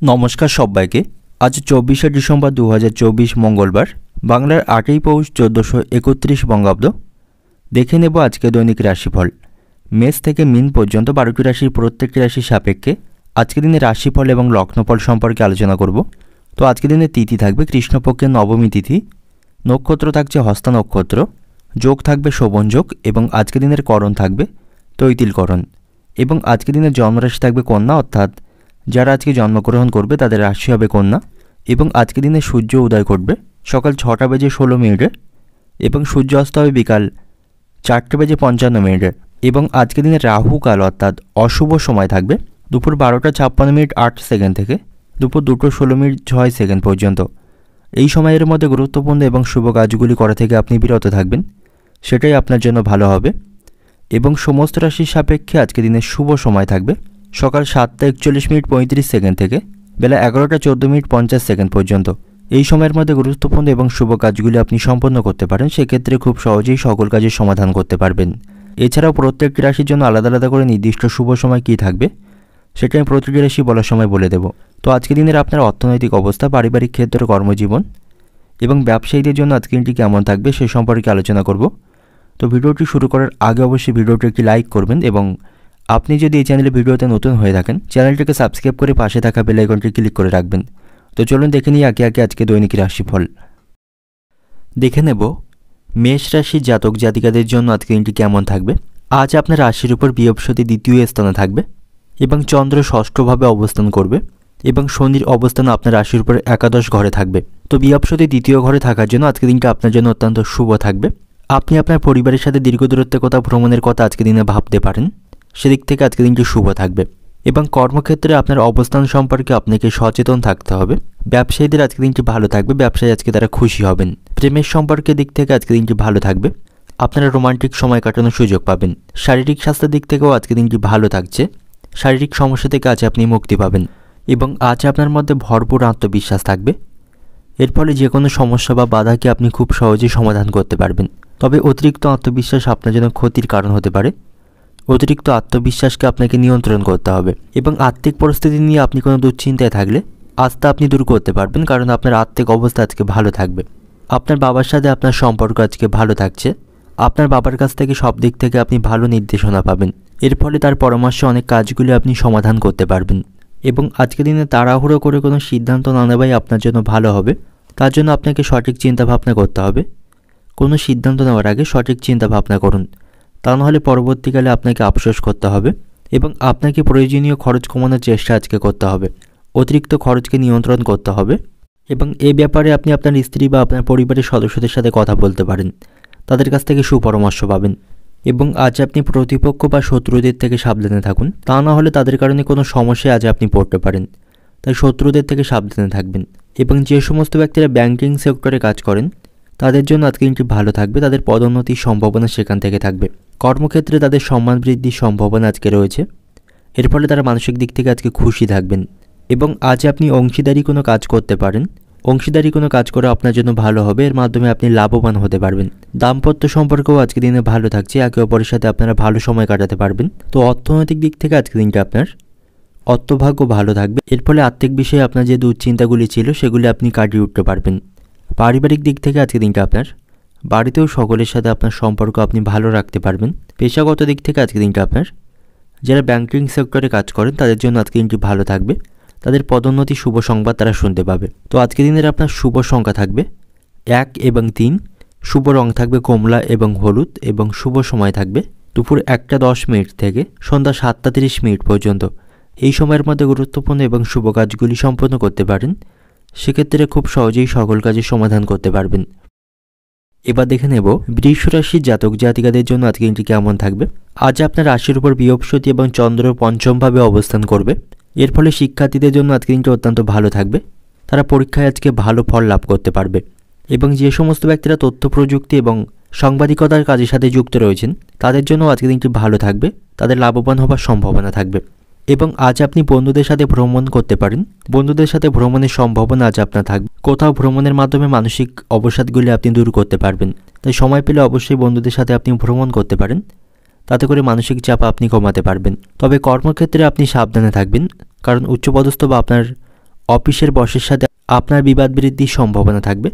নমস্কার সবাইকে। আজ 24শে ডিসেম্বর 2024 মঙ্গলবার, বাংলার 8ই পৌষ 1431 বঙ্গাব্দ। দেখে নেব আজকে দৈনিক রাশিফল। মেষ থেকে মীন পর্যন্ত 12টি রাশির প্রত্যেকটি রাশির সাপেক্ষে আজকে দিনের রাশিফল এবং লগ্নফল সম্পর্কে আলোচনা করব। তো আজকে দিনের তিথি থাকবে কৃষ্ণপক্ষের নবমী তিথি, নক্ষত্র থাকছে হস্তা নক্ষত্র, যোগ থাকবে শোভন যোগ এবং আজকে দিনের করণ থাকবে তৈতিলকরণ। এবং আজকে দিনের জন্মরাশি থাকবে কন্যা, অর্থাৎ যারা আজকে জন্মগ্রহণ করবে তাদের রাশি হবে কন্যা। এবং আজকে দিনে সূর্য উদয় ঘটবে সকাল 6টা বেজে 16 মিনিটে এবং সূর্য অস্ত হবে বিকাল 4টে বেজে 55 মিনিটে। এবং আজকে দিনে রাহু কাল অর্থাৎ অশুভ সময় থাকবে দুপুর 12টা 56 মিনিট 8 সেকেন্ড থেকে দুপুর 2টো 16 মিনিট 6 সেকেন্ড পর্যন্ত। এই সময়ের মধ্যে গুরুত্বপূর্ণ এবং শুভ কাজগুলি করা থেকে আপনি বিরত থাকবেন, সেটাই আপনার জন্য ভালো হবে। এবং সমস্ত রাশির সাপেক্ষে আজকে দিনের শুভ সময় থাকবে সকাল 7টা 41 মিনিট 35 সেকেন্ড থেকে বেলা 11টা 14 মিনিট 50 সেকেন্ড পর্যন্ত। এই সময়ের মধ্যে গুরুত্বপূর্ণ এবং শুভ কাজগুলি আপনি সম্পন্ন করতে পারেন, সেক্ষেত্রে খুব সহজেই সকল কাজের সমাধান করতে পারবেন। এছাড়াও প্রত্যেকটি রাশির জন্য আলাদা আলাদা করে নির্দিষ্ট শুভ সময় কী থাকবে সেটা আমি প্রতিটি রাশি বলার সময় বলে দেব। তো আজকে দিনের আপনার অর্থনৈতিক অবস্থা, পারিবারিক ক্ষেত্র, কর্মজীবন এবং ব্যবসায়ীদের জন্য আজকে দিনটি কেমন থাকবে সে সম্পর্কে আলোচনা করব। তো ভিডিওটি শুরু করার আগে অবশ্যই ভিডিওটি একটি লাইক করবেন এবং আপনি যদি এই চ্যানেলে ভিডিওতে নতুন হয়ে থাকেন চ্যানেলটিকে সাবস্ক্রাইব করে পাশে থাকা বেল আইকনটি ক্লিক করে রাখবেন। তো চলুন দেখে নিই একে একে আজকে দৈনিক রাশিফল। দেখে নেব মেষ রাশির জাতক জাতিকাদের জন্য আজকে দিনটি কেমন থাকবে। আজ আপনার রাশির উপর বৃহস্পতি দ্বিতীয় স্থানে থাকবে এবং চন্দ্র ষষ্ঠভাবে অবস্থান করবে এবং শনির অবস্থান আপনার রাশির উপর একাদশ ঘরে থাকবে। তো বৃহস্পতি দ্বিতীয় ঘরে থাকার জন্য আজকে দিনটা আপনার জন্য অত্যন্ত শুভ থাকবে। আপনি আপনার পরিবারের সাথে দীর্ঘ দূরত্বে কোথাও ভ্রমণের কথা আজকে দিনে ভাবতে পারেন, সেদিক থেকে আজকে দিনটি শুভ থাকবে। এবং কর্মক্ষেত্রে আপনার অবস্থান সম্পর্কে আপনাকে সচেতন থাকতে হবে। ব্যবসায়ীদের আজকে দিনটি ভালো থাকবে, ব্যবসায়ী আজকে তারা খুশি হবেন। প্রেমের সম্পর্কের দিক থেকে আজকে দিনটি ভালো থাকবে, আপনারা রোমান্টিক সময় কাটানোর সুযোগ পাবেন। শারীরিক স্বাস্থ্যের দিক থেকেও আজকে দিনটি ভালো থাকছে, শারীরিক সমস্যা থেকে আজ আপনি মুক্তি পাবেন। এবং আজ আপনার মধ্যে ভরপুর আত্মবিশ্বাস থাকবে, এর ফলে যে কোনো সমস্যা বা বাধাকে আপনি খুব সহজেই সমাধান করতে পারবেন। তবে অতিরিক্ত আত্মবিশ্বাস আপনার জন্য ক্ষতির কারণ হতে পারে, অতিরিক্ত আত্মবিশ্বাসকে আপনাকে নিয়ন্ত্রণ করতে হবে। এবং আর্থিক পরিস্থিতি নিয়ে আপনি কোনো দুশ্চিন্তায় থাকলে আজ তা আপনি দূর করতে পারবেন, কারণ আপনার আর্থিক অবস্থা আজকে ভালো থাকবে। আপনার বাবার সাথে আপনার সম্পর্ক আজকে ভালো থাকছে, আপনার বাবার কাছ থেকে সব দিক থেকে আপনি ভালো নির্দেশনা পাবেন, এর ফলে তার পরামর্শে অনেক কাজগুলি আপনি সমাধান করতে পারবেন। এবং আজকে দিনে তাড়াহুড়ো করে কোনো সিদ্ধান্ত না নেওয়াই আপনার জন্য ভালো হবে, তার জন্য আপনাকে সঠিক চিন্তাভাবনা করতে হবে। কোনো সিদ্ধান্ত নেওয়ার আগে সঠিক চিন্তাভাবনা করুন, তা নাহলে পরবর্তীকালে আপনাকে আফসোস করতে হবে। এবং আপনাকে প্রয়োজনীয় খরচ কমানোর চেষ্টা আজকে করতে হবে, অতিরিক্ত খরচকে নিয়ন্ত্রণ করতে হবে। এবং এই ব্যাপারে আপনি আপনার স্ত্রী বা আপনার পরিবারের সদস্যদের সাথে কথা বলতে পারেন, তাদের কাছ থেকে সুপরামর্শ পাবেন। এবং আজ আপনি প্রতিপক্ষ বা শত্রুদের থেকে সাবধানে থাকুন, তা না হলে তাদের কারণে কোনো সমস্যায় আজ আপনি পড়তে পারেন, তাই শত্রুদের থেকে সাবধানে থাকবেন। এবং যে সমস্ত ব্যক্তিরা ব্যাংকিং সেক্টরে কাজ করেন তাদের জন্য আজকে দিনটি ভালো থাকবে, তাদের পদোন্নতির সম্ভাবনা সেখান থেকে থাকবে। কর্মক্ষেত্রে তাদের সম্মান বৃদ্ধির সম্ভাবনা আজকে রয়েছে, এর ফলে তারা মানসিক দিক থেকে আজকে খুশি থাকবেন। এবং আজ আপনি অংশীদারি কোনো কাজ করতে পারেন, অংশীদারি কোনো কাজ করা আপনার জন্য ভালো হবে, এর মাধ্যমে আপনি লাভবান হতে পারবেন। দাম্পত্য সম্পর্কও আজকে দিনে ভালো থাকছে, একে অপরের সাথে আপনারা ভালো সময় কাটাতে পারবেন। তো অর্থনৈতিক দিক থেকে আজকে দিনটা আপনার অর্থভাগ্য ভালো থাকবে, এর ফলে আর্থিক বিষয়ে আপনার যে দুশ্চিন্তাগুলি ছিল সেগুলি আপনি কাটিয়ে উঠতে পারবেন। পারিবারিক দিক থেকে আজকে দিনটা আপনার বাড়িতেও সকলের সাথে আপনার সম্পর্ক আপনি ভালো রাখতে পারবেন। পেশাগত দিক থেকে আজকে দিনটা আপনার যারা ব্যাংকিং সেক্টরে কাজ করেন তাদের জন্য আজকে দিনটি ভালো থাকবে, তাদের পদোন্নতি শুভ সংবাদ তারা শুনতে পাবে। তো আজকে দিনের আপনার শুভ সংখ্যা থাকবে 1 এবং 3, শুভ রং থাকবে কমলা এবং হলুদ এবং শুভ সময় থাকবে দুপুর 1টা 10 মিনিট থেকে সন্ধ্যা 7টা 30 মিনিট পর্যন্ত। এই সময়ের মধ্যে গুরুত্বপূর্ণ এবং শুভ কাজগুলি সম্পন্ন করতে পারেন, সেক্ষেত্রে খুব সহজেই সকল কাজের সমাধান করতে পারবেন। এবার দেখে নেব বৃষ রাশির জাতক জাতিকাদের জন্য আজকে দিনটি কেমন থাকবে। আজ আপনার রাশির উপর বৃহস্পতি এবং চন্দ্র পঞ্চমভাবে অবস্থান করবে, এর ফলে শিক্ষার্থীদের জন্য আজকে দিনটি অত্যন্ত ভালো থাকবে, তারা পরীক্ষায় আজকে ভালো ফল লাভ করতে পারবে। এবং যে সমস্ত ব্যক্তিরা তথ্য প্রযুক্তি এবং সাংবাদিকতার কাজের সাথে যুক্ত রয়েছেন তাদের জন্য আজকে দিনটি ভালো থাকবে, তাদের লাভবান হবার সম্ভাবনা থাকবে। এবং আজ আপনি বন্ধুদের সাথে ভ্রমণ করতে পারেন, বন্ধুদের সাথে ভ্রমণের সম্ভাবনা আজ আপনার থাকবে। কোথাও ভ্রমণের মাধ্যমে মানসিক অবসাদগুলি আপনি দূর করতে পারবেন, তাই সময় পেলে অবশ্যই বন্ধুদের সাথে আপনি ভ্রমণ করতে পারেন, তাতে করে মানসিক চাপ আপনি কমাতে পারবেন। তবে কর্মক্ষেত্রে আপনি সাবধানে থাকবেন, কারণ উচ্চপদস্থ বা আপনার অফিসের বসের সাথে আপনার বিবাদ বৃদ্ধির সম্ভাবনা থাকবে।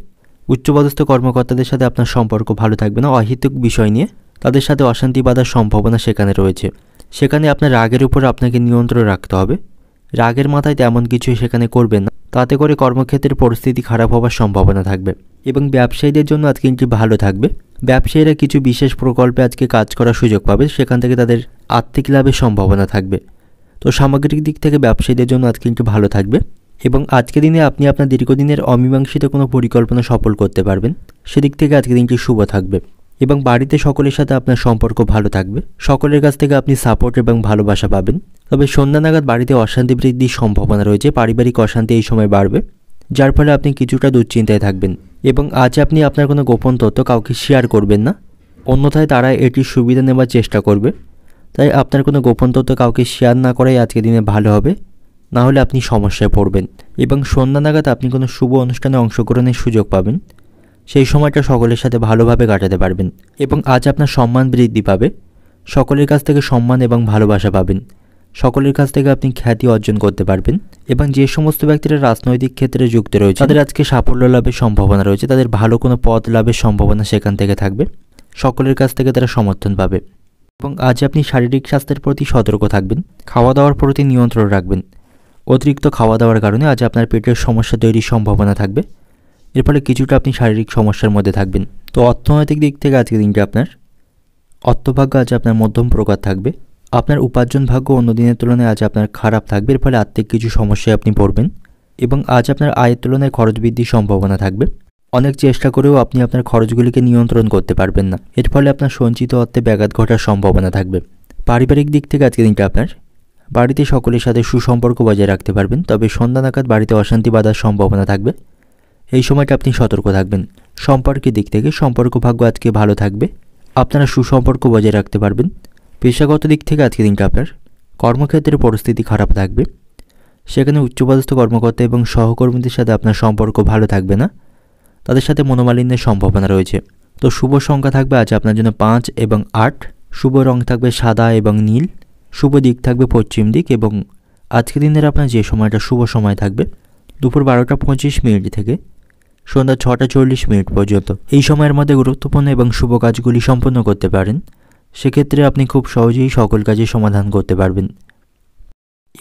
উচ্চপদস্থ কর্মকর্তাদের সাথে আপনার সম্পর্ক ভালো থাকবে না। অহেতুক বিষয় নিয়ে তাদের সাথে অশান্তি বাঁধার সম্ভাবনা সেখানে রয়েছে। সেখানে আপনার রাগের উপর আপনাকে নিয়ন্ত্রণ রাখতে হবে। রাগের মাথায় তেমন কিছু সেখানে করবেন না, তাতে করে কর্মক্ষেত্রের পরিস্থিতি খারাপ হওয়ার সম্ভাবনা থাকবে। এবং ব্যবসায়ীদের জন্য আজকে দিনটি ভালো থাকবে। ব্যবসায়ীরা কিছু বিশেষ প্রকল্পে আজকে কাজ করার সুযোগ পাবে, সেখান থেকে তাদের আর্থিক লাভের সম্ভাবনা থাকবে। তো সামগ্রিক দিক থেকে ব্যবসায়ীদের জন্য আজকে দিনটি ভালো থাকবে। এবং আজকে দিনে আপনি আপনার দীর্ঘদিনের অমীমাংসিত কোনো পরিকল্পনা সফল করতে পারবেন, সেদিক থেকে আজকে দিনটি শুভ থাকবে। এবং বাড়িতে সকলের সাথে আপনার সম্পর্ক ভালো থাকবে। সকলের কাছ থেকে আপনি সাপোর্ট এবং ভালোবাসা পাবেন। তবে সন্ধ্যা নাগাদ বাড়িতে অশান্তি বৃদ্ধির সম্ভাবনা রয়েছে। পারিবারিক অশান্তি এই সময় বাড়বে, যার ফলে আপনি কিছুটা দুশ্চিন্তায় থাকবেন। এবং আজ আপনি আপনার কোনো গোপন তথ্য কাউকে শেয়ার করবেন না, অন্যথায় তারা এটির সুবিধা নেওয়ার চেষ্টা করবে। তাই আপনার কোনো গোপন তথ্য কাউকে শেয়ার না করাই আজকে দিনে ভালো হবে, না হলে আপনি সমস্যায় পড়বেন। এবং সন্ধ্যা নাগাদ আপনি কোনো শুভ অনুষ্ঠানে অংশগ্রহণের সুযোগ পাবেন, সেই সময়টা সকলের সাথে ভালোভাবে কাটাতে পারবেন। এবং আজ আপনার সম্মান বৃদ্ধি পাবে, সকলের কাছ থেকে সম্মান এবং ভালোবাসা পাবেন। সকলের কাছ থেকে আপনি খ্যাতি অর্জন করতে পারবেন। এবং যে সমস্ত ব্যক্তিরা রাজনৈতিক ক্ষেত্রে যুক্ত রয়েছে তাদের আজকে সাফল্য লাভের সম্ভাবনা রয়েছে। তাদের ভালো কোনো পদ লাভের সম্ভাবনা সেখান থেকে থাকবে। সকলের কাছ থেকে তারা সমর্থন পাবে। এবং আজ আপনি শারীরিক স্বাস্থ্যের প্রতি সতর্ক থাকবেন, খাওয়া দাওয়ার প্রতি নিয়ন্ত্রণ রাখবেন। অতিরিক্ত খাওয়া দাওয়ার কারণে আজ আপনার পেটের সমস্যা তৈরির সম্ভাবনা থাকবে, এর ফলে কিছুটা আপনি শারীরিক সমস্যার মধ্যে থাকবেন। তো অর্থনৈতিক দিক থেকে আজকে দিনটি আপনার অর্থভাগ্য আজ আপনার মধ্যম প্রকার থাকবে। আপনার উপার্জন ভাগ্য অন্য দিনের তুলনায় আজ আপনার খারাপ থাকবে, এর ফলে আর্থিক কিছু সমস্যায় আপনি পড়বেন। এবং আজ আপনার আয়ের তুলনায় খরচ বৃদ্ধির সম্ভাবনা থাকবে। অনেক চেষ্টা করেও আপনি আপনার খরচগুলিকে নিয়ন্ত্রণ করতে পারবেন না, এর ফলে আপনার সঞ্চিত অর্থে ব্যাঘাত ঘটার সম্ভাবনা থাকবে। পারিবারিক দিক থেকে আজকে দিনটা আপনার বাড়িতে সকলের সাথে সুসম্পর্ক বজায় রাখতে পারবেন। তবে সন্ধ্যা নাগাদ বাড়িতে অশান্তি বাঁধার সম্ভাবনা থাকবে, এই সময়টা আপনি সতর্ক থাকবেন। সম্পর্কের দিক থেকে সম্পর্ক ভাগ্য আজকে ভালো থাকবে, আপনারা সুসম্পর্ক বজায় রাখতে পারবেন। পেশাগত দিক থেকে আজকে দিনটা আপনার কর্মক্ষেত্রে পরিস্থিতি খারাপ থাকবে, সেখানে উচ্চপদস্থ কর্মকর্তা এবং সহকর্মীদের সাথে আপনার সম্পর্ক ভালো থাকবে না, তাদের সাথে মনোমালিন্যের সম্ভাবনা রয়েছে। তো শুভ সংখ্যা থাকবে আজ আপনার জন্য 5 এবং 8। শুভ রং থাকবে সাদা এবং নীল। শুভ দিক থাকবে পশ্চিম দিক। এবং আজকে দিনের আপনার যে সময়টা শুভ সময় থাকবে দুপুর 12:25 থেকে সন্ধ্যা 6:40 পর্যন্ত। এই সময়ের মধ্যে গুরুত্বপূর্ণ এবং শুভ কাজগুলি সম্পন্ন করতে পারেন, সেক্ষেত্রে আপনি খুব সহজেই সকল কাজের সমাধান করতে পারবেন।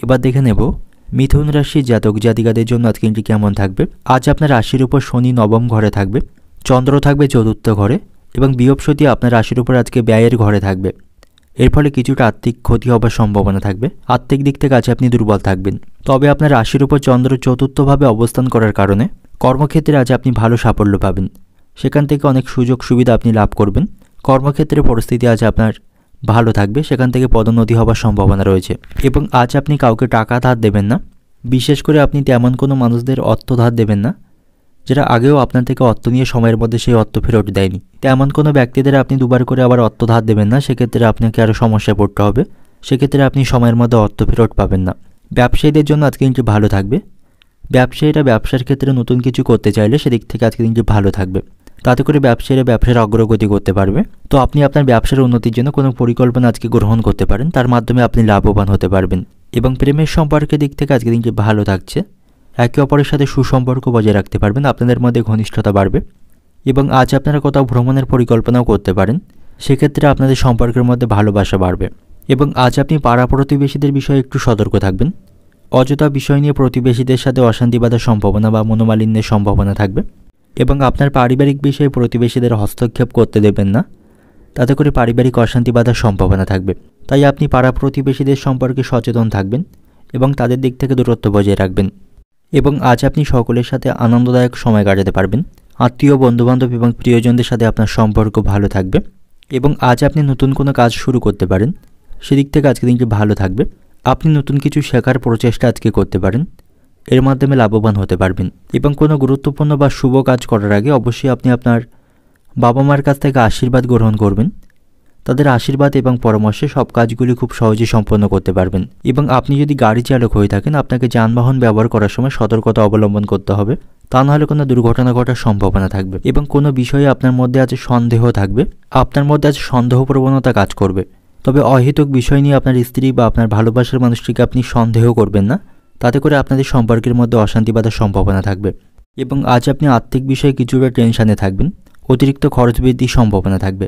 এবার দেখে নেব মিথুন রাশির জাতক জাতিকাদের জন্য আজকে দিনটি কেমন থাকবে। আজ আপনার রাশির উপর শনি নবম ঘরে থাকবে, চন্দ্র থাকবে চতুর্থ ঘরে এবং বৃহস্পতি আপনার রাশির উপর আজকে ব্যয়ের ঘরে থাকবে। এর ফলে কিছুটা আর্থিক ক্ষতি হবার সম্ভাবনা থাকবে। আর্থিক দিক থেকে আজ আপনি দুর্বল থাকবেন। তবে আপনার রাশির উপর চন্দ্র চতুর্থভাবে অবস্থান করার কারণে কর্মক্ষেত্রে আজ আপনি ভালো সাফল্য পাবেন, সেখান থেকে অনেক সুযোগ সুবিধা আপনি লাভ করবেন। কর্মক্ষেত্রের পরিস্থিতি আজ আপনার ভালো থাকবে, সেখান থেকে পদোন্নতি হবার সম্ভাবনা রয়েছে। এবং আজ আপনি কাউকে টাকা ধার দেবেন না, বিশেষ করে আপনি তেমন কোনো মানুষদের অর্থ ধার দেবেন না যারা আগেও আপনার থেকে অর্থ নিয়ে সময়ের মধ্যে সেই অর্থ ফেরত দেয়নি। তেমন কোনো ব্যক্তিদের আপনি দুবার করে আবার অর্থ ধার দেবেন না, সেক্ষেত্রে আপনাকে আরও সমস্যায় পড়তে হবে, সেক্ষেত্রে আপনি সময়ের মধ্যে অর্থ ফেরত পাবেন না। ব্যবসায়ীদের জন্য আজকে দিনটি ভালো থাকবে। ব্যবসায়ীরা ব্যবসার ক্ষেত্রে নতুন কিছু করতে চাইলে সেদিক থেকে আজকে দিনটি ভালো থাকবে, তাতে করে ব্যবসায়ীরা ব্যবসার অগ্রগতি করতে পারবে। তো আপনি আপনার ব্যবসার উন্নতির জন্য কোনো পরিকল্পনা আজকে গ্রহণ করতে পারেন, তার মাধ্যমে আপনি লাভবান হতে পারবেন। এবং প্রেমের সম্পর্কের দিক থেকে আজকে দিনটি ভালো থাকছে। একে অপরের সাথে সুসম্পর্ক বজায় রাখতে পারবেন, আপনাদের মধ্যে ঘনিষ্ঠতা বাড়বে। এবং আজ আপনারা কোথাও ভ্রমণের পরিকল্পনাও করতে পারেন, সেক্ষেত্রে আপনাদের সম্পর্কের মধ্যে ভালোবাসা বাড়বে। এবং আজ আপনি পাড়া প্রতিবেশীদের বিষয়ে একটু সতর্ক থাকবেন। অযথা বিষয় নিয়ে প্রতিবেশীদের সাথে অশান্তি বাঁধার সম্ভাবনা বা মনোমালিন্যের সম্ভাবনা থাকবে। এবং আপনার পারিবারিক বিষয়ে প্রতিবেশীদের হস্তক্ষেপ করতে দেবেন না, তাতে করে পারিবারিক অশান্তি বাঁধার সম্ভাবনা থাকবে। তাই আপনি পাড়া প্রতিবেশীদের সম্পর্কে সচেতন থাকবেন এবং তাদের দিক থেকে দূরত্ব বজায় রাখবেন। এবং আজ আপনি সকলের সাথে আনন্দদায়ক সময় কাটাতে পারবেন। আত্মীয় বন্ধুবান্ধব এবং প্রিয়জনদের সাথে আপনার সম্পর্ক ভালো থাকবে। এবং আজ আপনি নতুন কোনো কাজ শুরু করতে পারেন, সেদিক থেকে আজকে দিনটি ভালো থাকবে। আপনি নতুন কিছু শেখার প্রচেষ্টা আজকে করতে পারেন, এর মাধ্যমে লাভবান হতে পারবেন। এবং কোনো গুরুত্বপূর্ণ বা শুভ কাজ করার আগে অবশ্যই আপনি আপনার বাবা মার কাছ থেকে আশীর্বাদ গ্রহণ করবেন। তাদের আশীর্বাদ এবং পরামর্শে সব কাজগুলি খুব সহজেই সম্পন্ন করতে পারবেন। এবং আপনি যদি গাড়ি চালক হয়ে থাকেন, আপনাকে যানবাহন ব্যবহার করার সময় সতর্কতা অবলম্বন করতে হবে, তা নাহলে কোনো দুর্ঘটনা ঘটার সম্ভাবনা থাকবে। এবং কোনো বিষয়ে আপনার মধ্যে আজ সন্দেহ থাকবে, আপনার মধ্যে আজ সন্দেহ প্রবণতা কাজ করবে। তবে অহেতুক বিষয় নিয়ে আপনার স্ত্রী বা আপনার ভালোবাসার মানুষটিকে আপনি সন্দেহ করবেন না, তাতে করে আপনাদের সম্পর্কের মধ্যে অশান্তি বাঁধার সম্ভাবনা থাকবে। এবং আজ আপনি আর্থিক বিষয়ে কিছুটা টেনশানে থাকবেন, অতিরিক্ত খরচ বৃদ্ধির সম্ভাবনা থাকবে।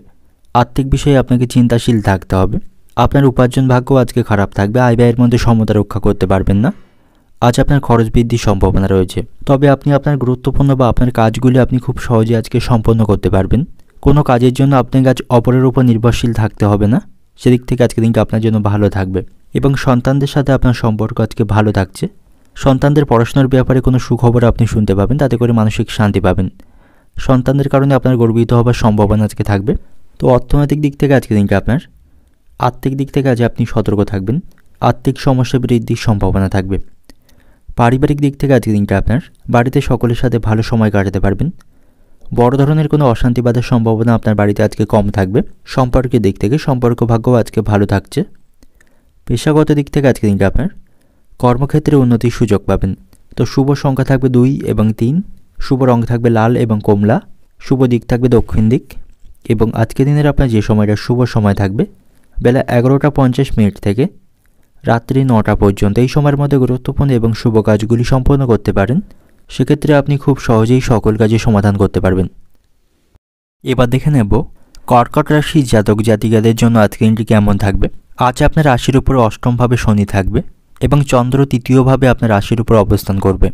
আর্থিক বিষয়ে আপনাকে চিন্তাশীল থাকতে হবে। আপনার উপার্জন ভাগ্য আজকে খারাপ থাকবে, আয় ব্যয়ের মধ্যে সমতা রক্ষা করতে পারবেন না। আজ আপনার খরচ বৃদ্ধির সম্ভাবনা রয়েছে, তবে আপনি আপনার গুরুত্বপূর্ণ বা আপনার কাজগুলি আপনি খুব সহজে আজকে সম্পন্ন করতে পারবেন। কোনো কাজের জন্য আপনাকে আজ অপরের উপর নির্ভরশীল থাকতে হবে না, সেদিক থেকে আজকে দিনটা আপনার জন্য ভালো থাকবে। এবং সন্তানদের সাথে আপনার সম্পর্ক আজকে ভালো থাকছে। সন্তানদের পড়াশোনার ব্যাপারে কোনো সুখবর আপনি শুনতে পাবেন, তাতে করে মানসিক শান্তি পাবেন। সন্তানদের কারণে আপনার গর্বিত হবার সম্ভাবনা আজকে থাকবে। তো অর্থনৈতিক দিক থেকে আজকে দিনটা আপনার আর্থিক দিক থেকে আজ আপনি সতর্ক থাকবেন, আর্থিক সমস্যা বৃদ্ধির সম্ভাবনা থাকবে। পারিবারিক দিক থেকে আজকে দিনটা আপনার বাড়িতে সকলের সাথে ভালো সময় কাটাতে পারবেন। বড় ধরনের কোনো অশান্তি বাঁধার সম্ভাবনা আপনার বাড়িতে আজকে কম থাকবে। সম্পর্কের দিক থেকে সম্পর্ক ভাগ্য আজকে ভালো থাকছে। পেশাগত দিক থেকে আজকে দিনটা আপনার কর্মক্ষেত্রে উন্নতির সুযোগ পাবেন। তো শুভ সংখ্যা থাকবে 2 এবং 3, শুভ রং থাকবে লাল এবং কমলা, শুভ দিক থাকবে দক্ষিণ দিক। এবং আজকে দিনের আপনার যে সময়টা শুভ সময় থাকবে বেলা 11:50 থেকে রাত্রি 9টা পর্যন্ত। এই সময়ের মধ্যে গুরুত্বপূর্ণ এবং শুভ কাজগুলি সম্পন্ন করতে পারেন। সেক্ষেত্রে আপনি খুব সহজেই সকল কাজে সমাধান করতে পারবেন। এবার দেখে নেব কর্কট রাশির জাতক জাতিকাদের জন্য আজকে দিনটি কেমন থাকবে। আজ আপনার রাশির উপরে অষ্টমভাবে শনি থাকবে এবং চন্দ্র তৃতীয়ভাবে আপনার রাশির উপর অবস্থান করবে।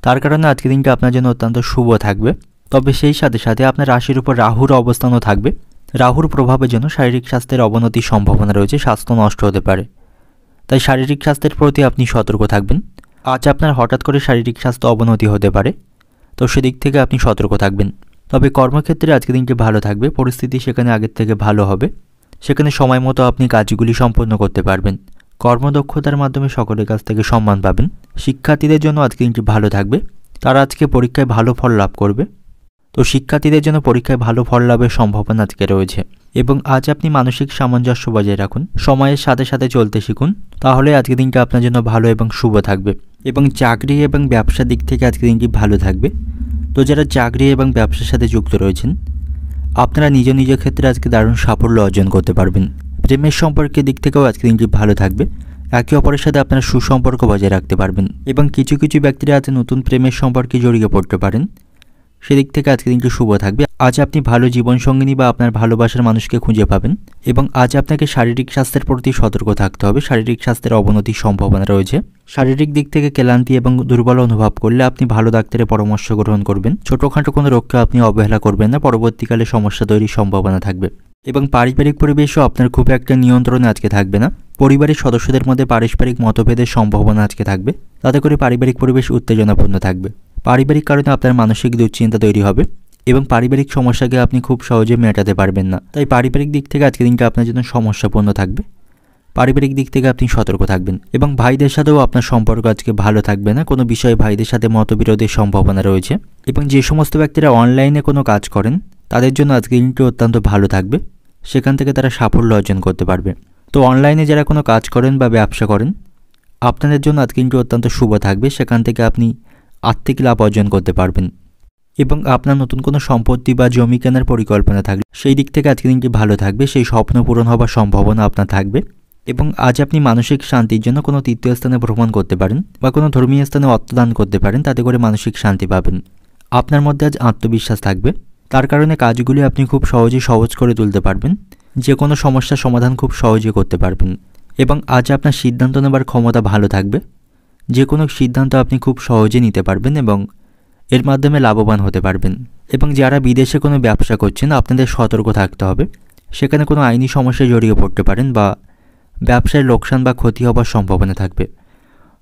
তার কারণে আজকে দিনটা আপনার জন্য অত্যন্ত শুভ থাকবে। তবে সেই সাথে সাথে আপনার রাশির উপর রাহুর অবস্থানও থাকবে। রাহুর প্রভাবের জন্য শারীরিক স্বাস্থ্যের অবনতির সম্ভাবনা রয়েছে, স্বাস্থ্য নষ্ট হতে পারে। তাই শারীরিক স্বাস্থ্যের প্রতি আপনি সতর্ক থাকবেন। আজ আপনার হঠাৎ করে শারীরিক স্বাস্থ্য অবনতি হতে পারে, তো সেদিক থেকে আপনি সতর্ক থাকবেন। তবে কর্মক্ষেত্রে আজকে দিনটি ভালো থাকবে, পরিস্থিতি সেখানে আগের থেকে ভালো হবে। সেখানে সময় মতো আপনি কাজগুলি সম্পন্ন করতে পারবেন। কর্মদক্ষতার মাধ্যমে সকলের কাছ থেকে সম্মান পাবেন। শিক্ষার্থীদের জন্য আজকে দিনটি ভালো থাকবে, তারা আজকে পরীক্ষায় ভালো ফল লাভ করবে। তো শিক্ষার্থীদের জন্য পরীক্ষায় ভালো ফল লাভের সম্ভাবনা আজকে রয়েছে। এবং আজ আপনি মানসিক সামঞ্জস্য বজায় রাখুন, সময়ের সাথে সাথে চলতে শিখুন, তাহলে আজকে দিনটা আপনার জন্য ভালো এবং শুভ থাকবে। এবং চাকরি এবং ব্যবসার দিক থেকে আজকে দিনটি ভালো থাকবে। তো যারা চাকরি এবং ব্যবসার সাথে যুক্ত রয়েছেন আপনারা নিজ নিজ ক্ষেত্রে আজকে দারুণ সাফল্য অর্জন করতে পারবেন। প্রেমের সম্পর্কের দিক থেকেও আজকে দিনটি ভালো থাকবে। একে অপরের সাথে আপনারা সুসম্পর্ক বজায় রাখতে পারবেন এবং কিছু কিছু ব্যক্তিরা আজ নতুন প্রেমের সম্পর্কে জড়িয়ে পড়তে পারেন। সেদিক থেকে আজকে দিনটি শুভ থাকবে। আজ আপনি ভালো জীবনসঙ্গিনী বা আপনার ভালোবাসার মানুষকে খুঁজে পাবেন। এবং আজ আপনাকে শারীরিক স্বাস্থ্যের প্রতি সতর্ক থাকতে হবে, শারীরিক স্বাস্থ্যের অবনতির সম্ভাবনা রয়েছে। শারীরিক দিক থেকে ক্লান্তি এবং দুর্বল অনুভব করলে আপনি ভালো ডাক্তারের পরামর্শ গ্রহণ করবেন। ছোটোখাটো কোনো রোগকে আপনি অবহেলা করবেন না, পরবর্তীকালে সমস্যা তৈরির সম্ভাবনা থাকবে। এবং পারিবারিক পরিবেশও আপনার খুব একটা নিয়ন্ত্রণে আজকে থাকবে না। পরিবারের সদস্যদের মধ্যে পারস্পরিক মতভেদের সম্ভাবনা আজকে থাকবে, তাতে করে পারিবারিক পরিবেশ উত্তেজনাপূর্ণ থাকবে। পারিবারিক কারণে আপনার মানসিক দুশ্চিন্তা তৈরি হবে এবং পারিবারিক সমস্যাকে আপনি খুব সহজে মেটাতে পারবেন না। তাই পারিবারিক দিক থেকে আজকে দিনটা আপনার জন্য সমস্যাপূর্ণ থাকবে। পারিবারিক দিক থেকে আপনি সতর্ক থাকবেন। এবং ভাইদের সাথেও আপনার সম্পর্ক আজকে ভালো থাকবে না, কোনো বিষয়ে ভাইদের সাথে মতবিরোধের সম্ভাবনা রয়েছে। এবং যে সমস্ত ব্যক্তিরা অনলাইনে কোনো কাজ করেন তাদের জন্য আজকে দিনটি অত্যন্ত ভালো থাকবে, সেখান থেকে তারা সাফল্য অর্জন করতে পারবে। তো অনলাইনে যারা কোনো কাজ করেন বা ব্যবসা করেন আপনাদের জন্য আজকে দিনটি অত্যন্ত শুভ থাকবে, সেখান থেকে আপনি আর্থিক লাভ অর্জন করতে পারবেন। এবং আপনার নতুন কোনো সম্পত্তি বা জমি কেনার পরিকল্পনা থাকলে সেই দিক থেকে আজকে দিনটি ভালো থাকবে, সেই স্বপ্ন পূরণ হবার সম্ভাবনা আপনার থাকবে। এবং আজ আপনি মানসিক শান্তির জন্য কোনো তীর্থস্থানে ভ্রমণ করতে পারেন বা কোনো ধর্মীয় স্থানে অর্থদান করতে পারেন, তাতে করে মানসিক শান্তি পাবেন। আপনার মধ্যে আজ আত্মবিশ্বাস থাকবে, তার কারণে কাজগুলি আপনি খুব সহজেই সহজ করে তুলতে পারবেন, যে কোনো সমস্যার সমাধান খুব সহজে করতে পারবেন। এবং আজ আপনার সিদ্ধান্ত নেবার ক্ষমতা ভালো থাকবে, যে কোনো সিদ্ধান্ত আপনি খুব সহজে নিতে পারবেন এবং এর মাধ্যমে লাভবান হতে পারবেন। এবং যারা বিদেশে কোনো ব্যবসা করছেন আপনাদের সতর্ক থাকতে হবে, সেখানে কোনো আইনি সমস্যায় জড়িয়ে পড়তে পারেন বা ব্যবসায় লোকসান বা ক্ষতি হবার সম্ভাবনা থাকবে।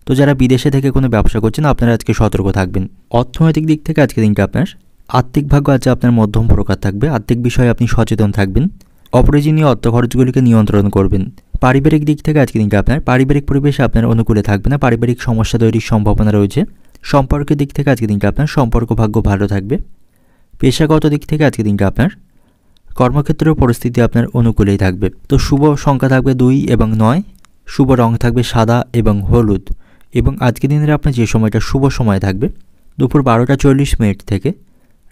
তো যারা বিদেশে থেকে কোনো ব্যবসা করছেন আপনারা আজকে সতর্ক থাকবেন। অর্থনৈতিক দিক থেকে আজকে দিনটা আপনার আর্থিক ভাগ্য আজ আপনার মধ্যম প্রকার থাকবে, আর্থিক বিষয়ে আপনি সচেতন থাকবেন, অপ্রয়োজনীয় অর্থ খরচগুলিকে নিয়ন্ত্রণ করবেন। পারিবারিক দিক থেকে আজকে দিনটা আপনার পারিবারিক পরিবেশ আপনার অনুকূলে থাকবে না, পারিবারিক সমস্যা তৈরির সম্ভাবনা রয়েছে। সম্পর্কের দিক থেকে আজকে দিনটা আপনার সম্পর্ক ভাগ্য ভালো থাকবে। পেশাগত দিক থেকে আজকে দিনটা আপনার কর্মক্ষেত্রেও পরিস্থিতি আপনার অনুকূলেই থাকবে। তো শুভ সংখ্যা থাকবে 2 এবং 9, শুভ রং থাকবে সাদা এবং হলুদ। এবং আজকে দিনের আপনার যে সময়টা শুভ সময় থাকবে দুপুর 12:40 থেকে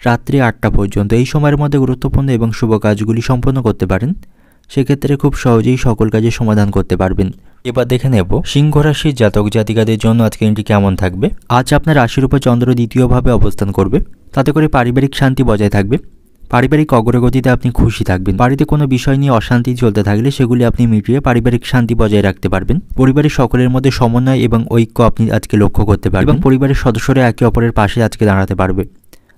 রাত্রি 8টা পর্যন্ত। এই সময়ের মধ্যে গুরুত্বপূর্ণ এবং শুভ কাজগুলি সম্পন্ন করতে পারেন। সেক্ষেত্রে খুব সহজেই সকল কাজের সমাধান করতে পারবেন। এবার দেখে নেব সিংহ রাশির জাতক জাতিকাদের জন্য আজকের দিনটি কেমন থাকবে। আজ আপনার রাশির উপর চন্দ্র দ্বিতীয়ভাবে অবস্থান করবে, তাতে করে পারিবারিক শান্তি বজায় থাকবে। পারিবারিক অগ্রগতিতে আপনি খুশি থাকবেন। বাড়িতে কোনো বিষয় নিয়ে অশান্তি চলতে থাকলে সেগুলি আপনি মিটিয়ে পারিবারিক শান্তি বজায় রাখতে পারবেন। পরিবারের সকলের মধ্যে সমন্বয় এবং ঐক্য আপনি আজকে লক্ষ্য করতে পারবেন এবং পরিবারের সদস্যরা একে অপরের পাশে আজকে দাঁড়াতে পারবে।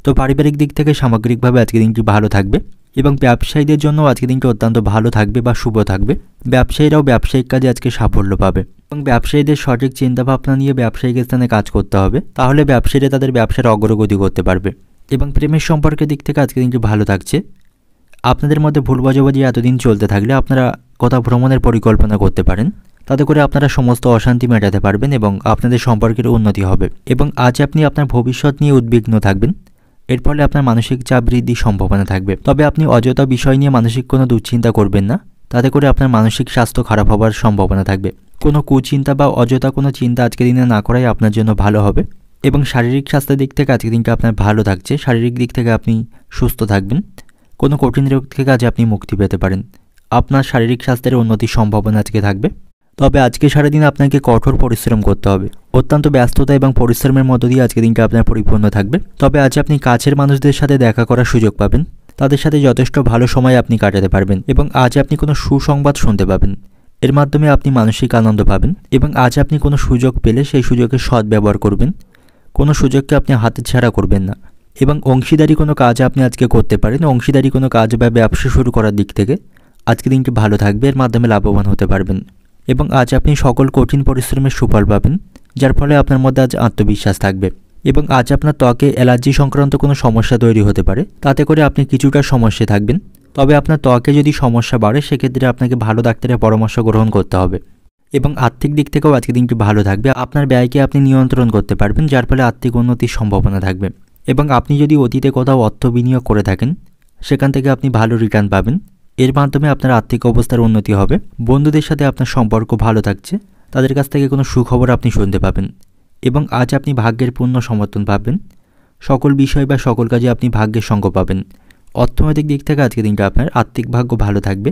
তো পারিবারিক দিক থেকে সামগ্রিকভাবে আজকের দিনটি ভালো থাকবে এবং ব্যবসায়ীদের জন্য আজকের দিনটি অত্যন্ত ভালো থাকবে বা শুভ থাকবে। ব্যবসায়ীরাও ব্যবসায়িক কাজে আজকে সাফল্য পাবে এবং ব্যবসায়ীদের সঠিক চিন্তাভাবনা নিয়ে ব্যবসায়িক স্থানে কাজ করতে হবে, তাহলে ব্যবসায়ীরা তাদের ব্যবসার অগ্রগতি করতে পারবে। এবং প্রেমের সম্পর্কের দিক থেকে আজকের দিনটি ভালো থাকছে। আপনাদের মধ্যে ভুল বোঝাবুঝি এতদিন চলতে থাকলে আপনারা কোথাও ভ্রমণের পরিকল্পনা করতে পারেন, তাতে করে আপনারা সমস্ত অশান্তি মেটাতে পারবেন এবং আপনাদের সম্পর্কের উন্নতি হবে। এবং আজ আপনি আপনার ভবিষ্যৎ নিয়ে উদ্বিগ্ন থাকবেন, এর ফলে আপনার মানসিক চাপ বৃদ্ধির সম্ভাবনা থাকবে। তবে আপনি অযথা বিষয় নিয়ে মানসিক কোনো দুশ্চিন্তা করবেন না, তাতে করে আপনার মানসিক স্বাস্থ্য খারাপ হওয়ার সম্ভাবনা থাকবে। কোনো কুচিন্তা বা অযথা কোনো চিন্তা আজকের দিনে না করাই আপনার জন্য ভালো হবে। এবং শারীরিক স্বাস্থ্যের দিক থেকে আজকের দিনটা আপনার ভালো থাকছে। শারীরিক দিক থেকে আপনি সুস্থ থাকবেন, কোনো কঠিন রোগ থেকে আজ আপনি মুক্তি পেতে পারেন। আপনার শারীরিক স্বাস্থ্যের উন্নতির সম্ভাবনা আজকে থাকবে। তবে আজকে সারাদিন আপনাকে কঠোর পরিশ্রম করতে হবে। অত্যন্ত ব্যস্ততা এবং পরিশ্রমের মধ্য দিয়ে আজকের দিনটা আপনার পরিপূর্ণ থাকবে। তবে আজ আপনি কাছের মানুষদের সাথে দেখা করার সুযোগ পাবেন, তাদের সাথে যথেষ্ট ভালো সময় আপনি কাটাতে পারবেন এবং আজ আপনি কোনো সুসংবাদ শুনতে পাবেন, এর মাধ্যমে আপনি মানসিক আনন্দ পাবেন। এবং আজ আপনি কোনো সুযোগ পেলে সেই সুযোগের সদ্ব্যবহার করবেন, কোনো সুযোগকে আপনি হাতছাড়া করবেন না। এবং অংশীদারি কোনো কাজ আপনি আজকে করতে পারেন। অংশীদারি কোনো কাজ বা ব্যবসা শুরু করার দিক থেকে আজকে দিনটি ভালো থাকবে, এর মাধ্যমে লাভবান হতে পারবেন। এবং আজ আপনি সকল কঠিন পরিশ্রমের সুফল পাবেন, যার ফলে আপনার মধ্যে আজ আত্মবিশ্বাস থাকবে। এবং আজ আপনার ত্বকে অ্যালার্জি সংক্রান্ত কোনো সমস্যা তৈরি হতে পারে, তাতে করে আপনি কিছুটা সমস্যায় থাকবেন। তবে আপনার ত্বকে যদি সমস্যা বাড়ে সেক্ষেত্রে আপনাকে ভালো ডাক্তারের পরামর্শ গ্রহণ করতে হবে। এবং আর্থিক দিক থেকেও আজকে দিনটি ভালো থাকবে। আপনার ব্যয়কে আপনি নিয়ন্ত্রণ করতে পারবেন, যার ফলে আর্থিক উন্নতির সম্ভাবনা থাকবে। এবং আপনি যদি অতীতে কোথাও অর্থ বিনিয়োগ করে থাকেন, সেখান থেকে আপনি ভালো রিটার্ন পাবেন, এর মাধ্যমে আপনার আর্থিক অবস্থার উন্নতি হবে। বন্ধুদের সাথে আপনার সম্পর্ক ভালো থাকছে, তাদের কাছ থেকে কোনো সুখবর আপনি শুনতে পাবেন। এবং আজ আপনি ভাগ্যের পূর্ণ সমর্থন পাবেন, সকল বিষয় বা সকল কাজে আপনি ভাগ্যের সঙ্গ পাবেন। অর্থনৈতিক দিক থেকে আজকে দিনটা আপনার আর্থিক ভাগ্য ভালো থাকবে,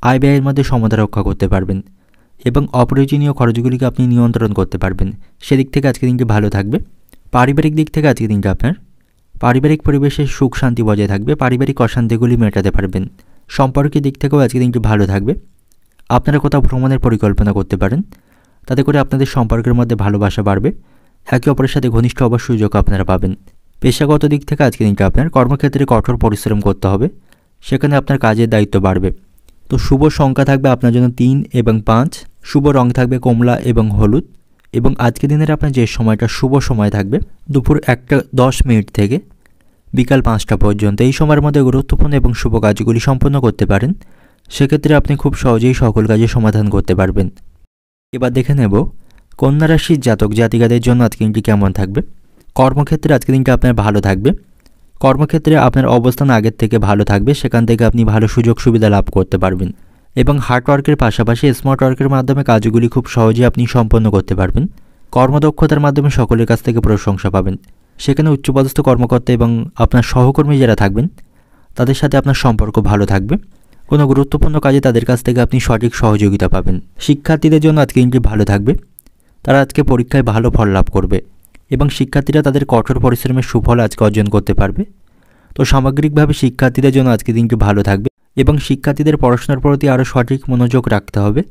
আয় ব্যয়ের মধ্যে সমতা রক্ষা করতে পারবেন এবং অপ্রয়োজনীয় খরচগুলিকে আপনি নিয়ন্ত্রণ করতে পারবেন, সেদিক থেকে আজকে দিনটি ভালো থাকবে। পারিবারিক দিক থেকে আজকে দিনটা আপনার পারিবারিক পরিবেশে সুখ শান্তি বজায় থাকবে, পারিবারিক অশান্তিগুলি মেটাতে পারবেন। সম্পর্কের দিক থেকেও আজকে দিনটি ভালো থাকবে। আপনারা কোথাও ভ্রমণের পরিকল্পনা করতে পারেন, তাতে করে আপনাদের সম্পর্কের মধ্যে ভালোবাসা বাড়বে, একে অপরের সাথে ঘনিষ্ঠ হওয়ার সুযোগ আপনারা পাবেন। পেশাগত দিক থেকে আজকে দিনটা আপনার কর্মক্ষেত্রে কঠোর পরিশ্রম করতে হবে, সেখানে আপনার কাজের দায়িত্ব বাড়বে। তো শুভ সংখ্যা থাকবে আপনার জন্য 3 এবং 5, শুভ রং থাকবে কমলা এবং হলুদ। এবং আজকে দিনের আপনার যে সময়টা শুভ সময় থাকবে দুপুর 1:10 থেকে বিকাল 5টা পর্যন্ত, এই সময়ের মধ্যে গুরুত্বপূর্ণ এবং শুভ কাজগুলি সম্পন্ন করতে পারেন, সেক্ষেত্রে আপনি খুব সহজেই সকল কাজের সমাধান করতে পারবেন। এবার দেখে নেব কন্যা রাশির জাতক জাতিকাদের জন্য আজকে দিনটি কেমন থাকবে। কর্মক্ষেত্রে আজকে দিনটি আপনার ভালো থাকবে। কর্মক্ষেত্রে আপনার অবস্থান আগের থেকে ভালো থাকবে, সেখান থেকে আপনি ভালো সুযোগ সুবিধা লাভ করতে পারবেন। এবং হার্ডওয়ার্কের পাশাপাশি স্মার্ট ওয়ার্কের মাধ্যমে কাজগুলি খুব সহজেই আপনি সম্পন্ন করতে পারবেন। কর্মদক্ষতার মাধ্যমে সকলের কাছ থেকে প্রশংসা পাবেন, সেখানে উচ্চপদস্থ কর্মকর্তা এবং আপনার সহকর্মী যারা থাকবেন তাদের সাথে আপনার সম্পর্ক ভালো থাকবে। কোনো গুরুত্বপূর্ণ কাজে তাদের কাছ থেকে আপনি সঠিক সহযোগিতা পাবেন। শিক্ষার্থীদের জন্য আজকে দিনটি ভালো থাকবে, তারা আজকে পরীক্ষায় ভালো ফল লাভ করবে এবং শিক্ষার্থীরা তাদের কঠোর পরিশ্রমের সুফল আজকে অর্জন করতে পারবে। তো সামগ্রিকভাবে শিক্ষার্থীদের জন্য আজকে দিনটি ভালো থাকবে এবং শিক্ষার্থীদের পড়াশোনার প্রতি আরও সঠিক মনোযোগ রাখতে হবে,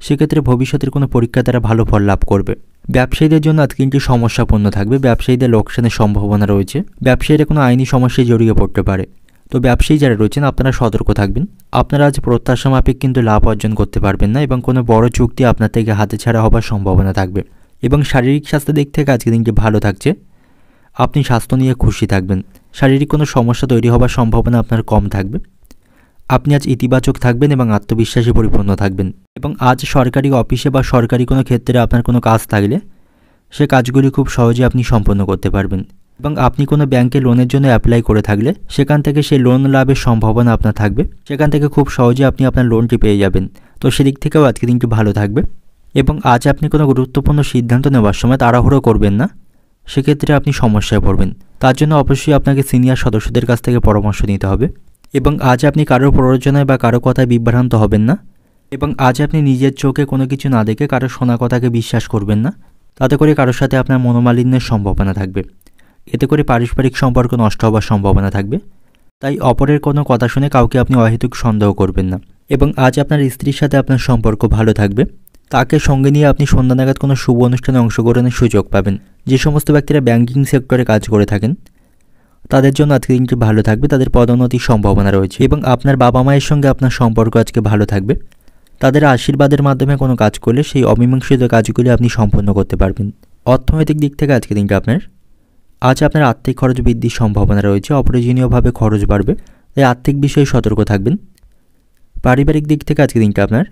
সেক্ষেত্রে ভবিষ্যতের কোনো পরীক্ষা তারা ভালো ফল লাভ করবে। ব্যবসায়ীদের জন্য আজকে দিনটি সমস্যাপূর্ণ থাকবে, ব্যবসায়ীদের লোকসানের সম্ভাবনা রয়েছে, ব্যবসায়ীরা কোনো আইনি সমস্যায় জড়িয়ে পড়তে পারে। তো ব্যবসায়ী যারা রয়েছেন আপনারা সতর্ক থাকবেন, আপনারা আজ প্রত্যাশা মাফিক কিন্তু লাভ অর্জন করতে পারবেন না এবং কোনো বড় চুক্তি আপনার থেকে হাতেছাড়া হবার সম্ভাবনা থাকবে। এবং শারীরিক স্বাস্থ্যের দিক থেকে আজকে দিনটি ভালো থাকছে, আপনি স্বাস্থ্য নিয়ে খুশি থাকবেন, শারীরিক কোনো সমস্যা তৈরি হবার সম্ভাবনা আপনার কম থাকবে। আপনি আজ ইতিবাচক থাকবেন এবং আত্মবিশ্বাসে পরিপূর্ণ থাকবেন। এবং আজ সরকারি অফিসে বা সরকারি কোনো ক্ষেত্রে আপনার কোনো কাজ থাকলে সে কাজগুলি খুব সহজে আপনি সম্পন্ন করতে পারবেন। এবং আপনি কোনো ব্যাংকে লোনের জন্য অ্যাপ্লাই করে থাকলে সেখান থেকে সেই লোন লাভের সম্ভাবনা আপনার থাকবে, সেখান থেকে খুব সহজে আপনি আপনার লোনটি পেয়ে যাবেন। তো সেদিক থেকেও আজকে দিনটি ভালো থাকবে। এবং আজ আপনি কোনো গুরুত্বপূর্ণ সিদ্ধান্ত নেওয়ার সময় তাড়াহুড়ো করবেন না, সেক্ষেত্রে আপনি সমস্যায় পড়বেন। তার জন্য অবশ্যই আপনাকে সিনিয়র সদস্যদের কাছ থেকে পরামর্শ নিতে হবে। এবং আজ আপনি কারোর প্ররোচনায় বা কারো কথায় বিভ্রান্ত হবেন না। এবং আজ আপনি নিজের চোখে কোনো কিছু না দেখে কারো শোনা কথাকে বিশ্বাস করবেন না। তাতে করে কারোর সাথে আপনার মনোমালিন্যের সম্ভাবনা থাকবে। এতে করে পারস্পরিক সম্পর্ক নষ্ট হওয়ার সম্ভাবনা থাকবে। তাই অপরের কোনো কথা শুনে কাউকে আপনি অহেতুক সন্দেহ করবেন না। এবং আজ আপনার স্ত্রীর সাথে আপনার সম্পর্ক ভালো থাকবে। তাকে সঙ্গে নিয়ে আপনি সন্ধ্যা নাগাদ কোনো শুভ অনুষ্ঠানে অংশগ্রহণের সুযোগ পাবেন। যে সমস্ত ব্যক্তিরা ব্যাংকিং সেক্টরে কাজ করে থাকেন তাদের জন্য আজকে দিনটি ভালো থাকবে, তাদের পদোন্নতির সম্ভাবনা রয়েছে। এবং আপনার বাবা মায়ের সঙ্গে আপনার সম্পর্ক আজকে ভালো থাকবে। তাদের আশীর্বাদের মাধ্যমে কোনো কাজ করলে সেই অমীমাংসিত কাজগুলি আপনি সম্পন্ন করতে পারবেন। অর্থনৈতিক দিক থেকে আজকে দিনটা আজ আপনার আর্থিক খরচ বৃদ্ধির সম্ভাবনা রয়েছে, অপ্রয়োজনীয়ভাবে খরচ বাড়বে, তাই আর্থিক বিষয়ে সতর্ক থাকবেন। পারিবারিক দিক থেকে আজকে দিনটা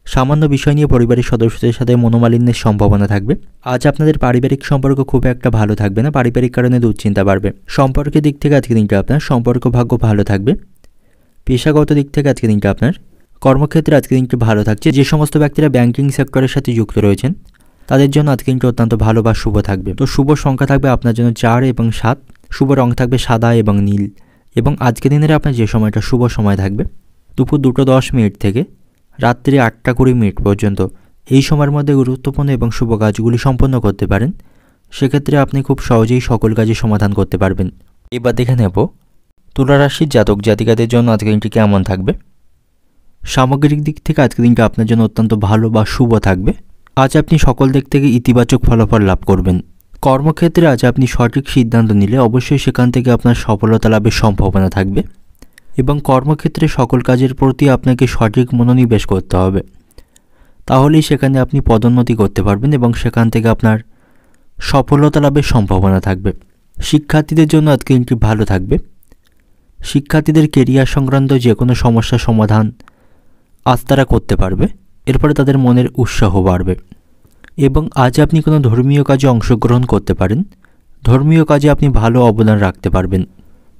সামান্য বিষয় নিয়ে পরিবারের সদস্যদের সাথে মনোমালিন্যের সম্ভাবনা থাকবে। আজ আপনাদের পারিবারিক সম্পর্ক খুব একটা ভালো থাকবে না, পারিবারিক কারণে দুশ্চিন্তা বাড়বে। সম্পর্কের দিক থেকে আজকে দিনটা সম্পর্ক ভাগ্য ভালো থাকবে। পেশাগত দিক থেকে আজকে দিনটা কর্মক্ষেত্রে আজকে দিনটি ভালো থাকছে। যে সমস্ত ব্যক্তিরা ব্যাংকিং সেক্টরের সাথে যুক্ত রয়েছেন তাদের জন্য আজকে দিনটি অত্যন্ত ভালো বা শুভ থাকবে। তো শুভ সংখ্যা থাকবে আপনার জন্য 4 এবং 7। শুভ রং থাকবে সাদা এবং নীল। এবং আজকে দিনের আপনার যে সময়টা শুভ সময় থাকবে দুপুর 2:10 থেকে রাত্রি 8:20 পর্যন্ত। এই সময়ের মধ্যে গুরুত্বপূর্ণ এবং শুভ কাজগুলি সম্পন্ন করতে পারেন। সেক্ষেত্রে আপনি খুব সহজেই সকল কাজের সমাধান করতে পারবেন। এবার দেখে নেব তুলা রাশির জাতক জাতিকাদের জন্য আজকে দিনটি কেমন থাকবে। সামগ্রিক দিক থেকে আজকে দিনটা আপনার জন্য অত্যন্ত ভালো বা শুভ থাকবে। আজ আপনি সকল দিক থেকে ইতিবাচক ফলাফল লাভ করবেন। কর্মক্ষেত্রে আজ আপনি সঠিক সিদ্ধান্ত নিলে অবশ্যই সেখান থেকে আপনার সফলতা লাভের সম্ভাবনা থাকবে। এবং কর্মক্ষেত্রে সকল কাজের প্রতি আপনাকে সঠিক মনোনিবেশ করতে হবে, তাহলেই সেখানে আপনি পদোন্নতি করতে পারবেন এবং সেখান থেকে আপনার সফলতা লাভের সম্ভাবনা থাকবে। শিক্ষার্থীদের জন্য আজকে দিনটি ভালো থাকবে। শিক্ষার্থীদের কেরিয়ার সংক্রান্ত যে কোনো সমস্যার সমাধান আজ তারা করতে পারবে। এরপরে তাদের মনের উৎসাহ বাড়বে। এবং আজ আপনি কোনো ধর্মীয় কাজে অংশগ্রহণ করতে পারেন। ধর্মীয় কাজে আপনি ভালো অবদান রাখতে পারবেন।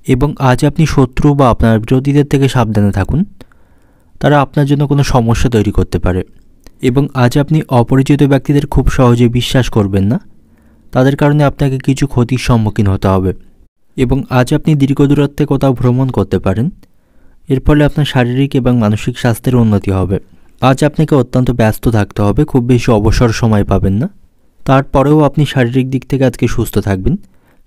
এবং আজ আপনি শত্রু বা আপনার বিরোধীদের থেকে সাবধানে থাকুন, তারা আপনার জন্য কোনো সমস্যা তৈরি করতে পারে। এবং আজ আপনি অপরিচিত ব্যক্তিদের খুব সহজে বিশ্বাস করবেন না, তাদের কারণে আপনাকে কিছু ক্ষতির সম্মুখীন হতে হবে। এবং আজ আপনি দীর্ঘ দূরত্বে কোথাও ভ্রমণ করতে পারেন, এর ফলে আপনার শারীরিক এবং মানসিক স্বাস্থ্যের উন্নতি হবে। আজ আপনাকে অত্যন্ত ব্যস্ত থাকতে হবে, খুব বেশি অবসর সময় পাবেন না। তারপরেও আপনি শারীরিক দিক থেকে আজকে সুস্থ থাকবেন।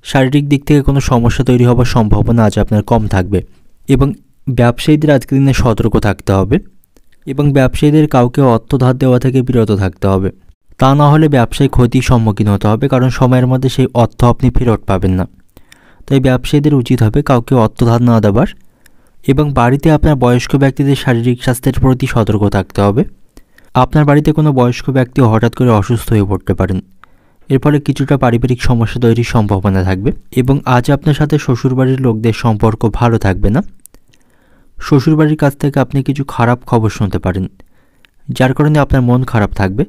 শারীরিক দিক থেকে কোনো সমস্যা তৈরি হওয়ার সম্ভাবনা আজ আপনার কম থাকবে। এবং ব্যবসায়ীদের আজকের দিনে সতর্ক থাকতে হবে এবং ব্যবসায়ীদের কাউকে অর্থ ধার দেওয়া থেকে বিরত থাকতে হবে। তা না হলে ব্যবসায় ক্ষতির সম্মুখীন হতে হবে, কারণ সময়ের মধ্যে সেই অর্থ আপনি ফেরত পাবেন না। তাই ব্যবসায়ীদের উচিত হবে কাউকে অর্থ ধার না দেওয়ার। এবং বাড়িতে আপনার বয়স্ক ব্যক্তিদের শারীরিক স্বাস্থ্যের প্রতি সতর্ক থাকতে হবে। আপনার বাড়িতে কোনো বয়স্ক ব্যক্তি হঠাৎ করে অসুস্থ হয়ে পড়তে পারেন, এর ফলে কিছুটা পারিবারিক সমস্যা তৈরির সম্ভাবনা থাকবে। এবং আজ আপনার সাথে শ্বশুরবাড়ির লোকদের সম্পর্ক ভালো থাকবে না। শ্বশুরবাড়ির কাছ থেকে আপনি কিছু খারাপ খবর শুনতে পারেন, যার কারণে আপনার মন খারাপ থাকবে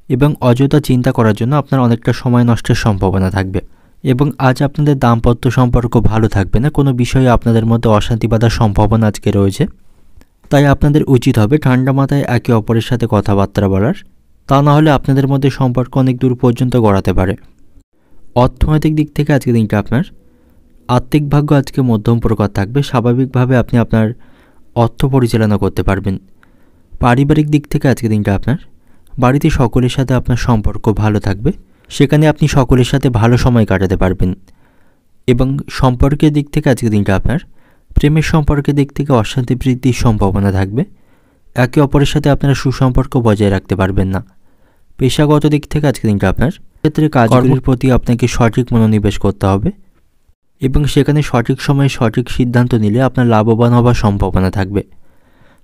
এবং অযথা চিন্তা করার জন্য আপনার অনেকটা সময় নষ্টের সম্ভাবনা থাকবে। এবং আজ আপনাদের দাম্পত্য সম্পর্ক ভালো থাকবে না, কোনো বিষয়ে আপনাদের মধ্যে অশান্তি বাঁধার সম্ভাবনা আজকে রয়েছে। তাই আপনাদের উচিত হবে ঠান্ডা মাথায় একে অপরের সাথে কথাবার্তা বলার, তা না হলে আপনাদের মধ্যে সম্পর্ক অনেক দূর পর্যন্ত গড়াতে পারে। অর্থনৈতিক দিক থেকে আজকে দিনটা আপনার আর্থিক ভাগ্য আজকে মধ্যম প্রকার থাকবে। স্বাভাবিকভাবে আপনি আপনার অর্থ পরিচালনা করতে পারবেন। পারিবারিক দিক থেকে আজকে দিনটা আপনার বাড়িতে সকলের সাথে আপনার সম্পর্ক ভালো থাকবে, সেখানে আপনি সকলের সাথে ভালো সময় কাটাতে পারবেন। এবং সম্পর্কের দিক থেকে আজকে দিনটা আপনার প্রেমের সম্পর্কের দিক থেকে অশান্তি বৃদ্ধির সম্ভাবনা থাকবে। একে অপরের সাথে আপনারা সুসম্পর্ক বজায় রাখতে পারবেন না। পেশাগত দিক থেকে আজকে দিনটা আপনার ক্ষেত্রে কাজগুলির প্রতি আপনাকে সঠিক মনোনিবেশ করতে হবে এবং সেখানে সঠিক সময়ে সঠিক সিদ্ধান্ত নিলে আপনার লাভবান হওয়ার সম্ভাবনা থাকবে।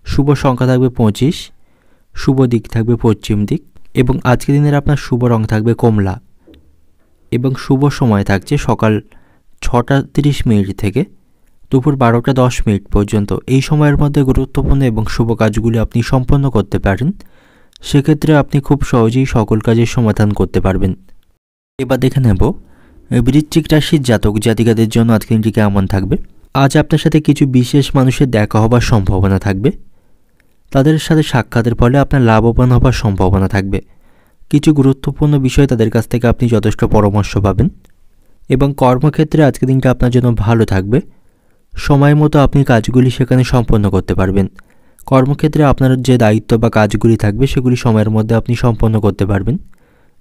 শুভ সংখ্যা থাকবে 25, শুভ দিক থাকবে পশ্চিম দিক এবং আজকের দিনের আপনার শুভ রং থাকবে কমলা এবং শুভ সময় থাকছে সকাল 6:30 থেকে দুপুর 12:10 পর্যন্ত। এই সময়ের মধ্যে গুরুত্বপূর্ণ এবং শুভ কাজগুলি আপনি সম্পন্ন করতে পারেন। সেক্ষেত্রে আপনি খুব সহজেই সকল কাজের সমাধান করতে পারবেন। এবার দেখে নেব বৃশ্চিক রাশির জাতক জাতিকাদের জন্য আজকের দিনটি কেমন থাকবে। আজ আপনার সাথে কিছু বিশেষ মানুষের দেখা হবার সম্ভাবনা থাকবে। তাদের সাথে সাক্ষাতের ফলে আপনার লাভবান হবার সম্ভাবনা থাকবে। কিছু গুরুত্বপূর্ণ বিষয় তাদের কাছ থেকে আপনি যথেষ্ট পরামর্শ পাবেন এবং কর্মক্ষেত্রে আজকের দিনটা আপনার জন্য ভালো থাকবে। সময় মতো আপনি কাজগুলি সেখানে সম্পন্ন করতে পারবেন। কর্মক্ষেত্রে আপনার যে দায়িত্ব বা কাজগুলি থাকবে সেগুলি সময়ের মধ্যে আপনি সম্পন্ন করতে পারবেন।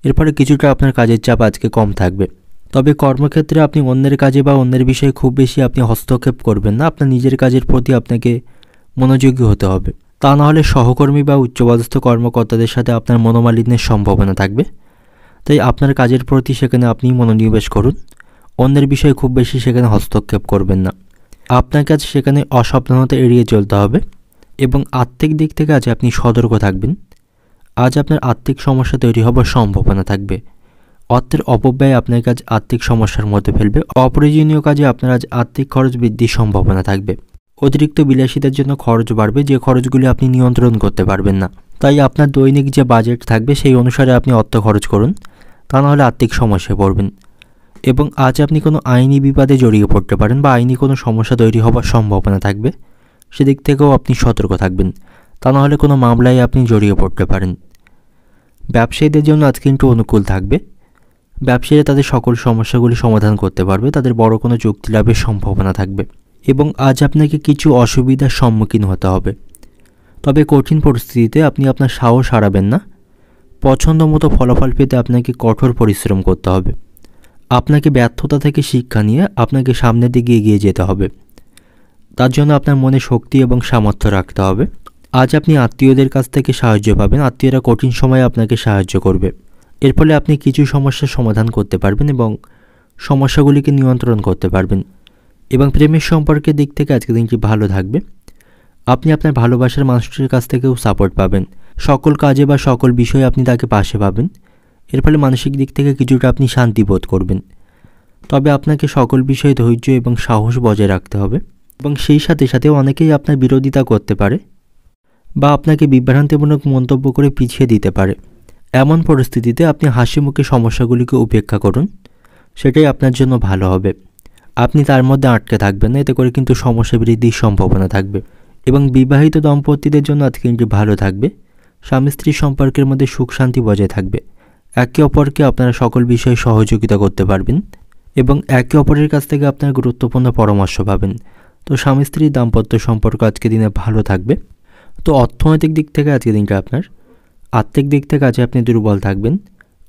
এর ফলে কিছুটা আপনার কাজের চাপ আজকে কম থাকবে। তবে কর্মক্ষেত্রে আপনি অন্যের কাজে বা অন্যের বিষয়ে খুব বেশি আপনি হস্তক্ষেপ করবেন না। আপনার নিজের কাজের প্রতি আপনাকে মনোযোগী হতে হবে। তা না হলে সহকর্মী বা উচ্চপদস্থ কর্মকর্তাদের সাথে আপনার মনোমালিন্যের সম্ভাবনা থাকবে। তাই আপনার কাজের প্রতি সেখানে আপনি মনোনিবেশ করুন। অন্যের বিষয়ে খুব বেশি সেখানে হস্তক্ষেপ করবেন না। আপনার কাছে সেখানে অসাবধানতা এড়িয়ে চলতে হবে এবং আর্থিক দিক থেকে আজ আপনি সতর্ক থাকবেন। আজ আপনার আর্থিক সমস্যা তৈরি হবার সম্ভাবনা থাকবে। অর্থের অপব্যয় আপনার কাজ আর্থিক সমস্যার মধ্যে ফেলবে। অপ্রয়োজনীয় কাজে আপনার আজ আর্থিক খরচ বৃদ্ধির সম্ভাবনা থাকবে। অতিরিক্ত বিলাসিতার জন্য খরচ বাড়বে, যে খরচগুলি আপনি নিয়ন্ত্রণ করতে পারবেন না। তাই আপনার দৈনিক যে বাজেট থাকবে সেই অনুসারে আপনি অর্থ খরচ করুন, তা নাহলে আর্থিক সমস্যায় পড়বেন। এবং আজ আপনি কোনো আইনি বিবাদে জড়িয়ে পড়তে পারেন বা আইনি কোনো সমস্যা তৈরি হবার সম্ভাবনা থাকবে, সেদিক থেকেও আপনি সতর্ক থাকবেন। তা নাহলে কোনো মামলায় আপনি জড়িয়ে পড়তে পারেন। ব্যবসায়ীদের জন্য আজ কিন্তু অনুকূল থাকবে। ব্যবসায়ীরা তাদের সকল সমস্যাগুলি সমাধান করতে পারবে, তাদের বড় কোনো চুক্তি লাভের সম্ভাবনা থাকবে। এবং আজ আপনাকে কিছু অসুবিধার সম্মুখীন হতে হবে। তবে কঠিন পরিস্থিতিতে আপনি আপনার সাহস হারাবেন না। পছন্দ মতো ফলাফল পেতে আপনাকে কঠোর পরিশ্রম করতে হবে। আপনাকে ব্যর্থতা থেকে শিক্ষা নিয়ে আপনাকে সামনের দিকে এগিয়ে যেতে হবে। তার জন্য আপনার মনে শক্তি এবং সামর্থ্য রাখতে হবে। আজ আপনি আত্মীয়দের কাছ থেকে সাহায্য পাবেন। আত্মীয়রা কঠিন সময়ে আপনাকে সাহায্য করবে। এর ফলে আপনি কিছু সমস্যার সমাধান করতে পারবেন এবং সমস্যাগুলিকে নিয়ন্ত্রণ করতে পারবেন। এবং প্রেমের সম্পর্কের দিক থেকে আজকের দিনটি ভালো থাকবে। আপনি আপনার ভালোবাসার মানুষটির কাছ থেকেও সাপোর্ট পাবেন। সকল কাজে বা সকল বিষয়ে আপনি তাকে পাশে পাবেন। এর ফলে মানসিক দিক থেকে কিছুটা আপনি শান্তি বোধ করবেন। তবে আপনাকে সকল বিষয়ে ধৈর্য এবং সাহস বজায় রাখতে হবে। এবং সেই সাথে সাথে অনেকেই আপনার বিরোধিতা করতে পারে বা আপনাকে বিভ্রান্তিমূলক মন্তব্য করে পিছিয়ে দিতে পারে। এমন পরিস্থিতিতে আপনি হাসি মুখে সমস্যাগুলিকে উপেক্ষা করুন, সেটাই আপনার জন্য ভালো হবে। আপনি তার মধ্যে আটকে থাকবেন না, এতে করে কিন্তু সমস্যা বৃদ্ধির সম্ভাবনা থাকবে। এবং বিবাহিত দম্পতিদের জন্য আজকে কিন্তু ভালো থাকবে। স্বামী স্ত্রী সম্পর্কের মধ্যে সুখ শান্তি বজায় থাকবে। একে অপরকে আপনারা সকল বিষয়ে সহযোগিতা করতে পারবেন এবং একে অপরের কাছ থেকে আপনার গুরুত্বপূর্ণ পরামর্শ পাবেন। তো স্বামী স্ত্রীর দাম্পত্য সম্পর্ক আজকে দিনে ভালো থাকবে। তো অর্থনৈতিক দিক থেকে আজকে দিনটা আপনার, আর্থিক দিক থেকে আজকে আপনি দুর্বল থাকবেন।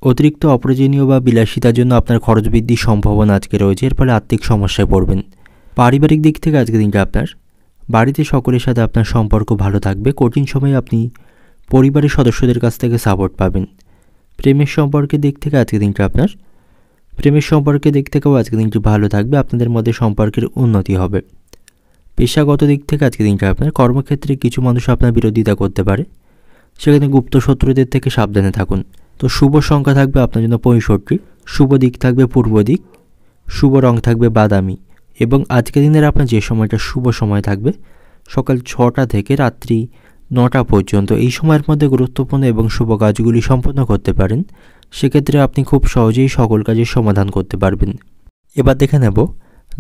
অতিরিক্ত অপ্রয়োজনীয় বা বিলাসিতার জন্য আপনার খরচ বৃদ্ধির সম্ভাবনা আজকে রয়েছে, এর ফলে আর্থিক সমস্যায় পড়বেন। পারিবারিক দিক থেকে আজকে দিনটা আপনার, বাড়িতে সকলের সাথে আপনার সম্পর্ক ভালো থাকবে। কঠিন সময়ে আপনি পরিবারের সদস্যদের কাছ থেকে সাপোর্ট পাবেন। প্রেমের সম্পর্কের দিক থেকে আজকে দিনটা আপনার, প্রেমের সম্পর্কের দিক থেকেও আজকে দিনটি ভালো থাকবে। আপনাদের মধ্যে সম্পর্কের উন্নতি হবে। পেশাগত দিক থেকে আজকে দিনটা আপনার, কর্মক্ষেত্রে কিছু মানুষ আপনার বিরোধিতা করতে পারে, সেখানে গুপ্ত শত্রুদের থেকে সাবধানে থাকুন। তো শুভ সংখ্যা থাকবে আপনার জন্য 65, শুভ দিক থাকবে পূর্ব দিক, শুভ রং থাকবে বাদামি। এবং আজকের দিনের আপনার যে সময়টা শুভ সময় থাকবে সকাল 6টা থেকে রাত্রি 9টা পর্যন্ত, এই সময়ের মধ্যে গুরুত্বপূর্ণ এবং শুভ কাজগুলি সম্পন্ন করতে পারেন। সেক্ষেত্রে আপনি খুব সহজেই সকল কাজের সমাধান করতে পারবেন। এবার দেখে নেব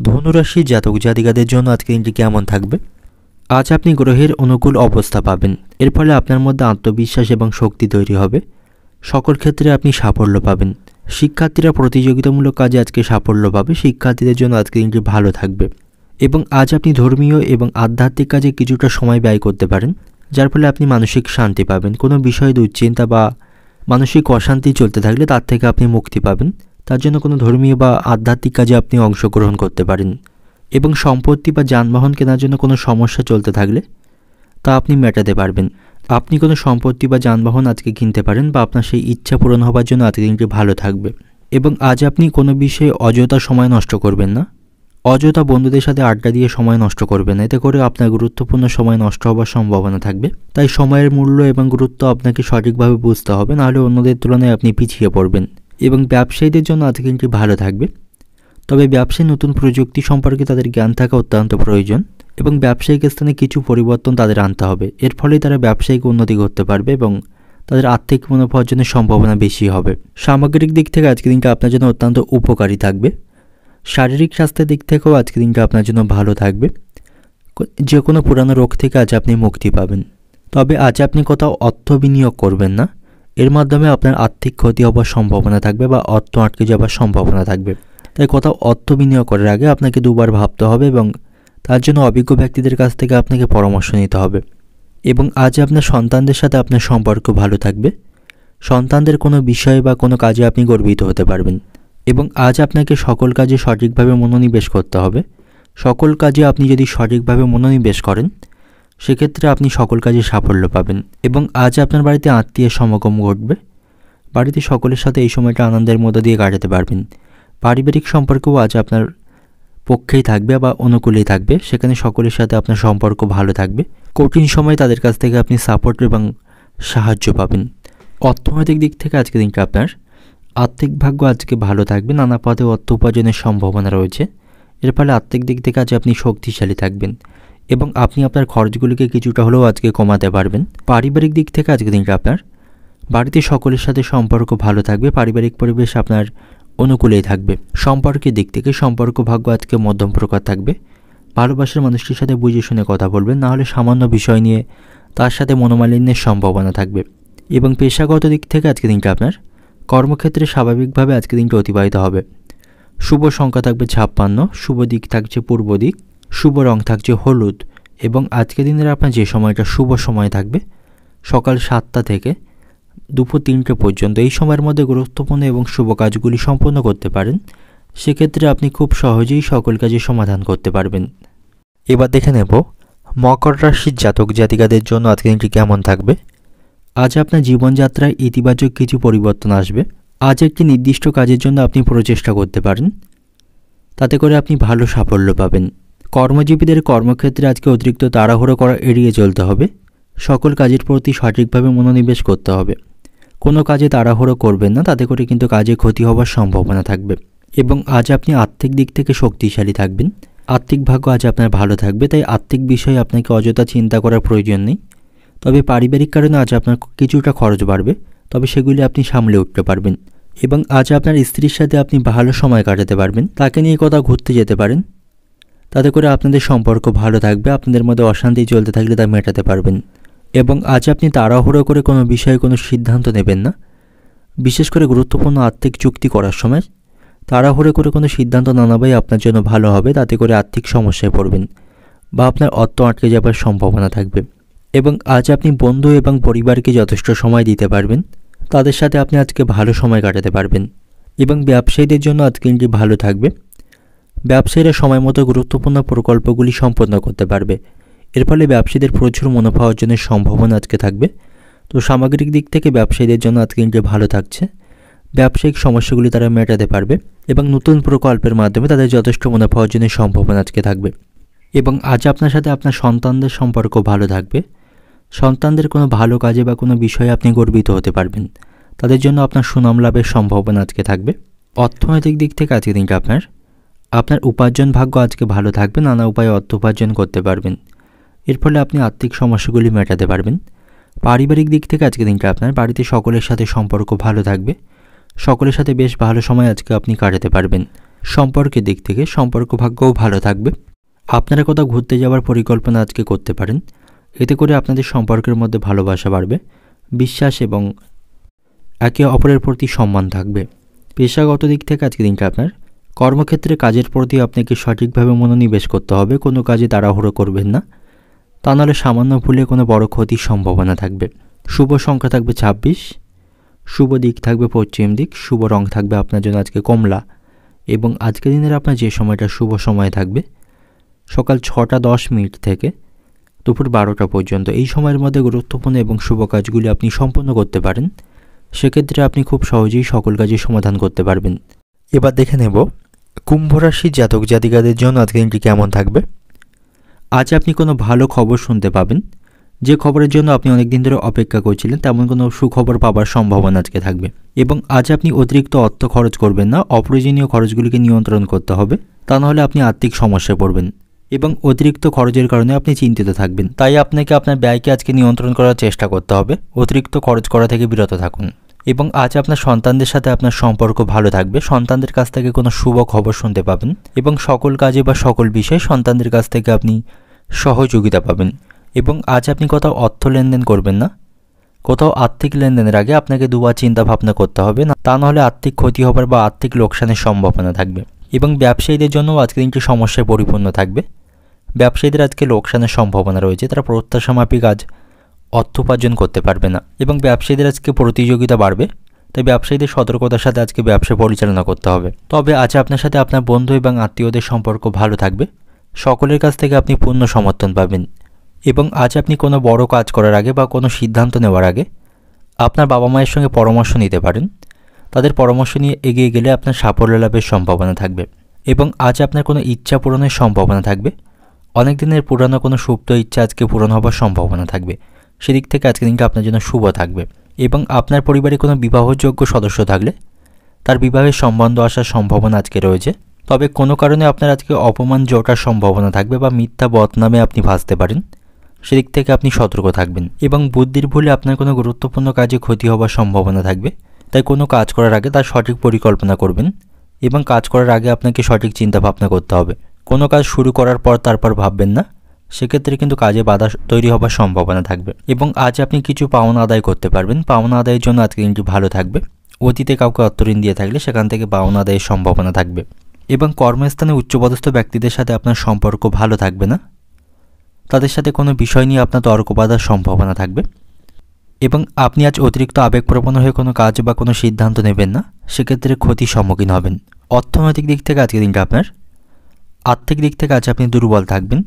ধনুরাশি জাতক জাতিকাদের জন্য আজকের দিনটি কেমন থাকবে। আজ আপনি গ্রহের অনুকূল অবস্থা পাবেন। এর ফলে আপনার মধ্যে আত্মবিশ্বাস এবং শক্তি তৈরি হবে। সকল ক্ষেত্রে আপনি সাফল্য পাবেন। শিক্ষার্থীরা প্রতিযোগিতামূলক কাজে আজকে সাফল্য পাবে। শিক্ষার্থীদের জন্য আজকের দিনটি ভালো থাকবে। এবং আজ আপনি ধর্মীয় এবং আধ্যাত্মিক কাজে কিছুটা সময় ব্যয় করতে পারেন, যার ফলে আপনি মানসিক শান্তি পাবেন। কোনো বিষয়ে দুশ্চিন্তা বা মানসিক অশান্তি চলতে থাকলে তার থেকে আপনি মুক্তি পাবেন। তার জন্য কোনো ধর্মীয় বা আধ্যাত্মিক কাজে আপনি অংশগ্রহণ করতে পারেন। এবং সম্পত্তি বা যানবাহন কেনার জন্য কোনো সমস্যা চলতে থাকলে তা আপনি মেটাতে পারবেন। আপনি কোনো সম্পত্তি বা যানবাহন আজকে কিনতে পারেন বা আপনার সেই ইচ্ছা পূরণ হবার জন্য আজকে দিনটি ভালো থাকবে। এবং আজ আপনি কোনো বিষয়ে অযথা সময় নষ্ট করবেন না। অযথা বন্ধুদের সাথে আড্ডা দিয়ে সময় নষ্ট করবেন না, এতে করে আপনার গুরুত্বপূর্ণ সময় নষ্ট হবার সম্ভাবনা থাকবে। তাই সময়ের মূল্য এবং গুরুত্ব আপনাকে সঠিকভাবে বুঝতে হবে, নাহলে অন্যদের তুলনায় আপনি পিছিয়ে পড়বেন। এবং ব্যবসায়ীদের জন্য আজকে দিনটি ভালো থাকবে। তবে ব্যবসায় নতুন প্রযুক্তি সম্পর্কে তাদের জ্ঞান থাকা অত্যন্ত প্রয়োজন এবং ব্যবসায়িক স্থানে কিছু পরিবর্তন তাদের আনতে হবে। এর ফলে তারা ব্যবসায়িক উন্নতি করতে পারবে এবং তাদের আর্থিক মুনাফা অর্জনের সম্ভাবনা বেশি হবে। সামগ্রিক দিক থেকে আজকের দিনটা আপনার জন্য অত্যন্ত উপকারী থাকবে। শারীরিক স্বাস্থ্যের দিক থেকেও আজকের দিনটা আপনার জন্য ভালো থাকবে। যে কোনো পুরানো রোগ থেকে আজ আপনি মুক্তি পাবেন। তবে আজ আপনি কোথাও অর্থ বিনিয়োগ করবেন না, এর মাধ্যমে আপনার আর্থিক ক্ষতি হবার সম্ভাবনা থাকবে বা অর্থ আটকে যাবার সম্ভাবনা থাকবে। তাই কোথাও অর্থ বিনিয়োগ করার আগে আপনাকে দুবার ভাবতে হবে এবং তার জন্য অভিজ্ঞ ব্যক্তিদের কাছ থেকে আপনাকে পরামর্শ নিতে হবে। এবং আজ আপনার সন্তানদের সাথে আপনার সম্পর্ক ভালো থাকবে। সন্তানদের কোনো বিষয়ে বা কোনো কাজে আপনি গর্বিত হতে পারবেন। এবং আজ আপনাকে সকল কাজে সঠিকভাবে মনোনিবেশ করতে হবে। সকল কাজে আপনি যদি সঠিকভাবে মনোনিবেশ করেন সেক্ষেত্রে আপনি সকল কাজে সাফল্য পাবেন। এবং আজ আপনার বাড়িতে আত্মীয় সমাগম ঘটবে। বাড়িতে সকলের সাথে এই সময়টা আনন্দের মধ্য দিয়ে কাটাতে পারবেন। পারিবারিক সম্পর্কও আজ আপনার পক্ষেই থাকবে বা অনুকূলেই থাকবে। সেখানে সকলের সাথে আপনার সম্পর্ক ভালো থাকবে। কঠিন সময়ে তাদের কাছ থেকে আপনি সাপোর্ট এবং সাহায্য পাবেন। অর্থনৈতিক দিক থেকে আজকে দিনটা আপনার আর্থিক ভাগ্য আজকে ভালো থাকবে। নানা পথে অর্থ উপার্জনের সম্ভাবনা রয়েছে। এর ফলে আর্থিক দিক থেকে আজ আপনি শক্তিশালী থাকবেন এবং আপনি আপনার খরচগুলিকে কিছুটা হলেও আজকে কমাতে পারবেন। পারিবারিক দিক থেকে আজকে দিনটা আপনার বাড়িতে সকলের সাথে সম্পর্ক ভালো থাকবে। পারিবারিক পরিবেশ আপনার অনুকূলেই থাকবে। সম্পর্কের দিক থেকে সম্পর্ক ভাগ্য আজকে মধ্যম প্রকার থাকবে। ভালোবাসার মানুষটির সাথে বুঝে শুনে কথা বলবেন, না হলে সামান্য বিষয় নিয়ে তার সাথে মনোমালিন্যের সম্ভাবনা থাকবে। এবং পেশাগত দিক থেকে আজকে দিনটা আপনার কর্মক্ষেত্রে স্বাভাবিকভাবে আজকে দিনটা অতিবাহিত হবে। শুভ সংখ্যা থাকবে 56, শুভ দিক থাকছে পূর্ব দিক, শুভ রং থাকছে হলুদ। এবং আজকে দিনের আপনার যে সময়টা শুভ সময় থাকবে সকাল 7টা থেকে দুপুর 3টে পর্যন্ত। এই সময়ের মধ্যে গুরুত্বপূর্ণ এবং শুভ কাজগুলি সম্পন্ন করতে পারেন। সেক্ষেত্রে আপনি খুব সহজেই সকল কাজের সমাধান করতে পারবেন। এবার দেখে নেব মকর রাশির জাতক জাতিকাদের জন্য আজকে দিনটি কেমন থাকবে। আজ আপনার জীবনযাত্রায় ইতিবাচক কিছু পরিবর্তন আসবে। আজ একটি নির্দিষ্ট কাজের জন্য আপনি প্রচেষ্টা করতে পারেন, তাতে করে আপনি ভালো সাফল্য পাবেন। কর্মজীবীদের কর্মক্ষেত্রে আজকে অতিরিক্ত তাড়াহুড়ো করা এড়িয়ে চলতে হবে। সকল কাজের প্রতি সঠিকভাবে মনোনিবেশ করতে হবে। কোনো কাজে তাড়াহুড়ো করবেন না, তাতে করে কিন্তু কাজে ক্ষতি হওয়ার সম্ভাবনা থাকবে। এবং আজ আপনি আর্থিক দিক থেকে শক্তিশালী থাকবেন। আর্থিক ভাগ্য আজ আপনার ভালো থাকবে, তাই আর্থিক বিষয়ে আপনাকে অযথা চিন্তা করার প্রয়োজন নেই। তবে পারিবারিক কারণে আজ আপনার কিছুটা খরচ বাড়বে, তবে সেগুলি আপনি সামলে উঠতে পারবেন। এবং আজ আপনার স্ত্রীর সাথে আপনি ভালো সময় কাটাতে পারবেন। তাকে নিয়ে কোথাও ঘুরতে যেতে পারেন, তাতে করে আপনাদের সম্পর্ক ভালো থাকবে। আপনাদের মধ্যে অশান্তি চলতে থাকলে তা মেটাতে পারবেন। এবং আজ আপনি তাড়াহুড়ো করে কোনো বিষয়ে কোনো সিদ্ধান্ত নেবেন না। বিশেষ করে গুরুত্বপূর্ণ আর্থিক চুক্তি করার সময় তাড়াহুড়ো করে কোনো সিদ্ধান্ত না নেওয়াই আপনার জন্য ভালো হবে। তাতে করে আর্থিক সমস্যায় পড়বেন বা আপনার অর্থ আটকে যাবার সম্ভাবনা থাকবে। এবং আজ আপনি বন্ধু এবং পরিবারকে যথেষ্ট সময় দিতে পারবেন। তাদের সাথে আপনি আজকে ভালো সময় কাটাতে পারবেন। এবং ব্যবসায়ীদের জন্য আজকে দিনটি ভালো থাকবে। ব্যবসায়ীরা সময় মতো গুরুত্বপূর্ণ প্রকল্পগুলি সম্পন্ন করতে পারবে। এর ফলে ব্যবসায়ীদের প্রচুর মুনাফা অর্জনের সম্ভাবনা আজকে থাকবে। তো সামগ্রিক দিক থেকে ব্যবসায়ীদের জন্য আজকে দিনটি ভালো থাকছে। ব্যবসায়িক সমস্যাগুলি তারা মেটাতে পারবে এবং নতুন প্রকল্পের মাধ্যমে তাদের যথেষ্ট মুনাফা অর্জনের সম্ভাবনা আজকে থাকবে। এবং আজ আপনার সাথে আপনার সন্তানদের সম্পর্ক ভালো থাকবে। সন্তানদের কোনো ভালো কাজে বা কোনো বিষয়ে আপনি গর্বিত হতে পারবেন। তাদের জন্য আপনার সুনাম লাভের সম্ভাবনা আজকে থাকবে। অর্থনৈতিক দিক থেকে আজকে দিনটা আপনার উপার্জন ভাগ্য আজকে ভালো থাকবে। নানা উপায়ে অর্থ উপার্জন করতে পারবেন। এর ফলে আপনি আর্থিক সমস্যাগুলি মেটাতে পারবেন। পারিবারিক দিক থেকে আজকে দিনটা আপনার বাড়িতে সকলের সাথে সম্পর্ক ভালো থাকবে। সকলের সাথে বেশ ভালো সময় আজকে আপনি কাটাতে পারবেন। সম্পর্কের দিক থেকে সম্পর্ক ভাগ্যও ভালো থাকবে। আপনারা কোথাও ঘুরতে যাওয়ার পরিকল্পনা আজকে করতে পারেন। এতে করে আপনাদের সম্পর্কের মধ্যে ভালোবাসা বাড়বে, বিশ্বাস এবং একে অপরের প্রতি সম্মান থাকবে। পেশাগত দিক থেকে আজকে দিনটা আপনার কর্মক্ষেত্রে কাজের প্রতি আপনাকে সঠিকভাবে মনোনিবেশ করতে হবে। কোনো কাজে তাড়াহুড়ো করবেন না, তা নাহলে সামান্য ভুলে কোনো বড় ক্ষতির সম্ভাবনা থাকবে। শুভ সংখ্যা থাকবে 26, শুভ দিক থাকবে পশ্চিম দিক, শুভ রং থাকবে আপনার জন্য আজকে কমলা। এবং আজকের দিনের আপনার যে সময়টা শুভ সময় থাকবে সকাল 6টা 10 মিনিট থেকে দুপুর 12টা পর্যন্ত। এই সময়ের মধ্যে গুরুত্বপূর্ণ এবং শুভ কাজগুলি আপনি সম্পন্ন করতে পারেন। সেক্ষেত্রে আপনি খুব সহজেই সকল কাজের সমাধান করতে পারবেন। এবার দেখে নেব কুম্ভ রাশির জাতক জাতিকাদের জন্য আজকের দিনটি কেমন থাকবে। আজ আপনি কোনো ভালো খবর শুনতে পাবেন। যে খবরের জন্য আপনি অনেকদিন ধরে অপেক্ষা করছিলেন তেমন কোনো সুখবর পাবার সম্ভাবনা আজকে থাকবে। এবং আজ আপনি অতিরিক্ত অর্থ খরচ করবেন না। অপ্রয়োজনীয় খরচগুলিকে নিয়ন্ত্রণ করতে হবে, তা নাহলে আপনি আর্থিক সমস্যায় পড়বেন এবং অতিরিক্ত খরচের কারণে আপনি চিন্তিত থাকবেন। তাই আপনাকে আপনার ব্যয়কে আজকে নিয়ন্ত্রণ করার চেষ্টা করতে হবে। অতিরিক্ত খরচ করা থেকে বিরত থাকুন। এবং আজ আপনার সন্তানদের সাথে আপনার সম্পর্ক ভালো থাকবে। সন্তানদের কাছ থেকে কোনো শুভ খবর শুনতে পাবেন এবং সকল কাজে বা সকল বিষয়ে সন্তানদের কাছ থেকে আপনি সহযোগিতা পাবেন। এবং আজ আপনি কোথাও অর্থ লেনদেন করবেন না। কোথাও আর্থিক লেনদেনের আগে আপনাকে দুবার চিন্তা ভাবনা করতে হবে, না তা নাহলে আর্থিক ক্ষতি হবার বা আর্থিক লোকসানের সম্ভাবনা থাকবে। এবং ব্যবসায়ীদের জন্য আজকের দিনটি সমস্যায় পরিপূর্ণ থাকবে। ব্যবসায়ীদের আজকে লোকসানের সম্ভাবনা রয়েছে, তারা প্রত্যাশামাফিক আজ অর্থ উপার্জন করতে পারবে না এবং ব্যবসায়ীদের আজকে প্রতিযোগিতা বাড়বে, তাই ব্যবসায়ীদের সতর্কতার সাথে আজকে ব্যবসা পরিচালনা করতে হবে। তবে আজ আপনার সাথে আপনার বন্ধু এবং আত্মীয়দের সম্পর্ক ভালো থাকবে, সকলের কাছ থেকে আপনি পূর্ণ সমর্থন পাবেন এবং আজ আপনি কোনো বড় কাজ করার আগে বা কোনো সিদ্ধান্ত নেওয়ার আগে আপনার বাবা মায়ের সঙ্গে পরামর্শ নিতে পারেন। তাদের পরামর্শ নিয়ে এগিয়ে গেলে আপনার সাফল্য লাভের সম্ভাবনা থাকবে এবং আজ আপনার কোনো ইচ্ছা পূরণের সম্ভাবনা থাকবে। অনেক দিনের পুরানো কোনো সুপ্ত ইচ্ছা আজকে পূরণ হবার সম্ভাবনা থাকবে, সেদিক থেকে আজকে দিনটা আপনার জন্য শুভ থাকবে এবং আপনার পরিবারে কোনো বিবাহযোগ্য সদস্য থাকলে তার বিবাহের সম্বন্ধ আসার সম্ভাবনা আজকে রয়েছে। তবে কোনো কারণে আপনার আজকে অপমান জোটার সম্ভাবনা থাকবে বা মিথ্যা বদনামে আপনি ভাসতে পারেন, সেদিক থেকে আপনি সতর্ক থাকবেন এবং বুদ্ধির ভুলে আপনার কোনো গুরুত্বপূর্ণ কাজে ক্ষতি হওয়ার সম্ভাবনা থাকবে। তাই কোনো কাজ করার আগে তার সঠিক পরিকল্পনা করবেন এবং কাজ করার আগে আপনাকে সঠিক চিন্তাভাবনা করতে হবে। কোনো কাজ শুরু করার পর তারপর ভাববেন না, সেক্ষেত্রে কিন্তু কাজে বাধা তৈরি হবার সম্ভাবনা থাকবে এবং আজ আপনি কিছু পাওনা আদায় করতে পারবেন। পাওনা আদায়ের জন্য আজকে দিনটি ভালো থাকবে। অতীতে কাউকে অর্থঋণ দিয়ে থাকলে সেখান থেকে পাওনা আদায়ের সম্ভাবনা থাকবে এবং কর্মস্থানে উচ্চপদস্থ ব্যক্তিদের সাথে আপনার সম্পর্ক ভালো থাকবে না, তাদের সাথে কোনো বিষয় নিয়ে আপনার তর্ক বাঁধার সম্ভাবনা থাকবে এবং আপনি আজ অতিরিক্ত আবেগপ্রবণ হয়ে কোনো কাজ বা কোনো সিদ্ধান্ত নেবেন না, সেক্ষেত্রে ক্ষতির সম্মুখীন হবেন। অর্থনৈতিক দিক থেকে আজকে দিনটা আপনার আর্থিক দিক থেকে আজ আপনি দুর্বল থাকবেন,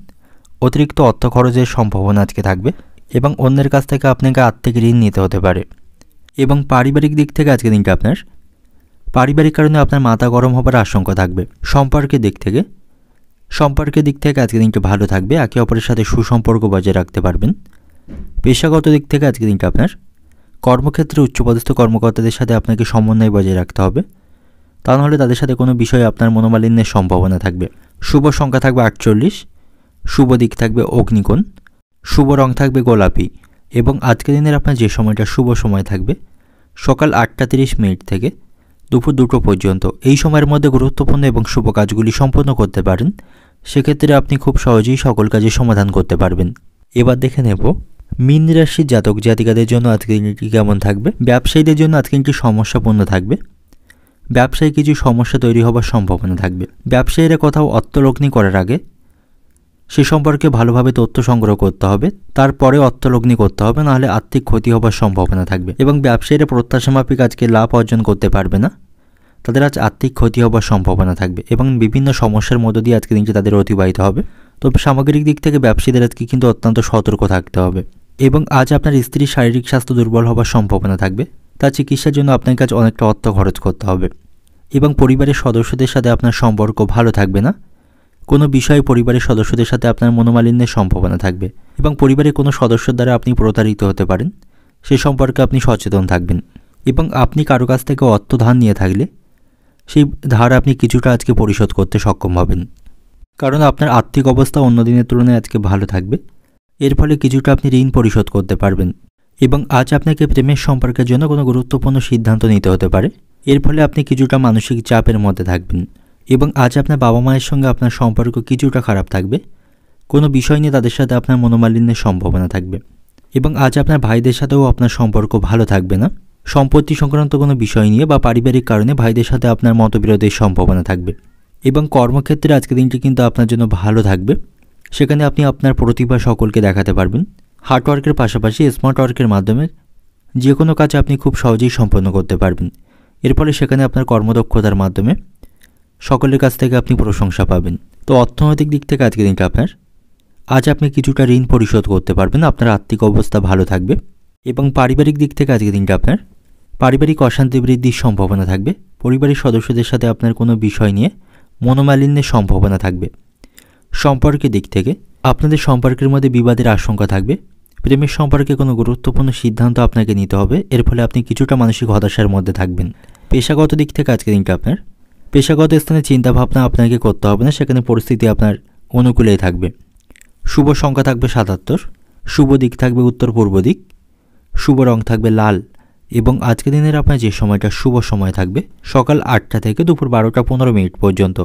অতিরিক্ত অর্থ খরচের সম্ভাবনা আজকে থাকবে এবং অন্যের কাছ থেকে আপনাকে আর্থিক ঋণ নিতে হতে পারে এবং পারিবারিক দিক থেকে আজকে দিনটা আপনার পারিবারিক কারণে আপনার মাথা গরম হবার আশঙ্কা থাকবে। সম্পর্কের দিক থেকে আজকে দিনটা ভালো থাকবে, একে অপরের সাথে সুসম্পর্ক বজায় রাখতে পারবেন। পেশাগত দিক থেকে আজকে দিনটা আপনার কর্মক্ষেত্রে উচ্চপদস্থ কর্মকর্তাদের সাথে আপনাকে সমন্বয় বজায় রাখতে হবে, তা নাহলে তাদের সাথে কোনো বিষয়ে আপনার মনোমালিন্যের সম্ভাবনা থাকবে। শুভ সংখ্যা থাকবে 48, শুভ দিক থাকবে অগ্নিকোণ, শুভ রং থাকবে গোলাপি এবং আজকের দিনের আপনার যে সময়টা শুভ সময় থাকবে সকাল 8:30 থেকে দুপুর 2টো পর্যন্ত। এই সময়ের মধ্যে গুরুত্বপূর্ণ এবং শুভ কাজগুলি সম্পন্ন করতে পারেন, সেক্ষেত্রে আপনি খুব সহজেই সকল কাজের সমাধান করতে পারবেন। এবার দেখে নেব মীন রাশির জাতক জাতিকাদের জন্য আজকের দিনটি কেমন থাকবে। ব্যবসায়ীদের জন্য আজকে দিনটি সমস্যাপূর্ণ থাকবে, ব্যবসায় কিছু সমস্যা তৈরি হবার সম্ভাবনা থাকবে। ব্যবসায়ীরা কোথাও অর্থলগ্নি করার আগে সে সম্পর্কে ভালোভাবে তথ্য সংগ্রহ করতে হবে, তারপরে অর্থলগ্নি করতে হবে, নাহলে আর্থিক ক্ষতি হবার সম্ভাবনা থাকবে এবং ব্যবসায়ীরা প্রত্যাশামাফিক আজকে লাভ অর্জন করতে পারবে না, তাদের আজ আর্থিক ক্ষতি হবার সম্ভাবনা থাকবে এবং বিভিন্ন সমস্যার মধ্য দিয়ে আজকে দিনটি তাদের অতিবাহিত হবে। তবে সামগ্রিক দিক থেকে ব্যবসায়ীদের আজকে কিন্তু অত্যন্ত সতর্ক থাকতে হবে এবং আজ আপনার স্ত্রীর শারীরিক স্বাস্থ্য দুর্বল হবার সম্ভাবনা থাকবে, তার চিকিৎসার জন্য আপনার কাছে অনেকটা অর্থ খরচ করতে হবে এবং পরিবারের সদস্যদের সাথে আপনার সম্পর্ক ভালো থাকবে না। কোনো বিষয়ে পরিবারের সদস্যদের সাথে আপনার মনোমালিন্যের সম্ভাবনা থাকবে এবং পরিবারের কোনো সদস্যের দ্বারা আপনি প্রতারিত হতে পারেন, সে সম্পর্কে আপনি সচেতন থাকবেন এবং আপনি কারো কাছ থেকে অর্থ ধার নিয়ে থাকলে সেই ধার আপনি কিছুটা আজকে পরিশোধ করতে সক্ষম হবেন, কারণ আপনার আর্থিক অবস্থা অন্য দিনের তুলনায় আজকে ভালো থাকবে। এর ফলে কিছুটা আপনি ঋণ পরিশোধ করতে পারবেন এবং আজ আপনাকে প্রেমের সম্পর্কের জন্য কোনো গুরুত্বপূর্ণ সিদ্ধান্ত নিতে হতে পারে, এর ফলে আপনি কিছুটা মানসিক চাপের মধ্যে থাকবেন এবং আজ আপনার বাবা মায়ের সঙ্গে আপনার সম্পর্ক কিছুটা খারাপ থাকবে, কোনো বিষয় নিয়ে তাদের সাথে আপনার মনোমালিন্যের সম্ভাবনা থাকবে এবং আজ আপনার ভাইদের সাথেও আপনার সম্পর্ক ভালো থাকবে না। সম্পত্তি সংক্রান্ত কোনো বিষয় নিয়ে বা পারিবারিক কারণে ভাইদের সাথে আপনার মতবিরোধের সম্ভাবনা থাকবে এবং কর্মক্ষেত্রে আজকের দিনটি কিন্তু আপনার জন্য ভালো থাকবে, সেখানে আপনি আপনার প্রতিভা সকলকে দেখাতে পারবেন। হার্ডওয়ার্কের পাশাপাশি স্মার্ট ওয়ার্কের মাধ্যমে যে কোনো কাজ আপনি খুব সহজেই সম্পন্ন করতে পারবেন, এর ফলে সেখানে আপনার কর্মদক্ষতার মাধ্যমে সকলের কাছ থেকে আপনি প্রশংসা পাবেন। তো অর্থনৈতিক দিক থেকে আজকের দিনটা আপনার আজ আপনি কিছুটা ঋণ পরিশোধ করতে পারবেন, আপনার আর্থিক অবস্থা ভালো থাকবে এবং পারিবারিক দিক থেকে আজকের দিনটা আপনার পারিবারিক অশান্তি বৃদ্ধির সম্ভাবনা থাকবে, পরিবারের সদস্যদের সাথে আপনার কোনো বিষয় নিয়ে মনোমালিন্যের সম্ভাবনা থাকবে। সম্পর্কের দিক থেকে আপনাদের সম্পর্কের মধ্যে বিবাদের আশঙ্কা থাকবে, প্রেমের সম্পর্কে কোনো গুরুত্বপূর্ণ সিদ্ধান্ত আপনাকে নিতে হবে, এর ফলে আপনি কিছুটা মানসিক হতাশার মধ্যে থাকবেন। পেশাগত দিক থেকে আজকের দিনটা আপনার পেশাগত স্থানে চিন্তাভাবনা আপনাকে করতে হবে না, সেখানে পরিস্থিতি আপনার অনুকূলেই থাকবে। শুভ সংখ্যা থাকবে 77, শুভ দিক থাকবে উত্তর পূর্ব দিক, শুভ রং থাকবে লাল এবং আজকের দিনের আপনার যে সময়টা শুভ সময় থাকবে সকাল 8টা থেকে দুপুর 12:15 পর্যন্ত।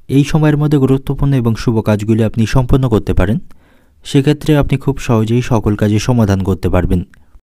এই সময়ের মধ্যে গুরুত্বপূর্ণ এবং শুভ কাজগুলি আপনি সম্পন্ন করতে পারেন, সেক্ষেত্রে আপনি খুব সহজেই সকল কাজের সমাধান করতে পারবেন।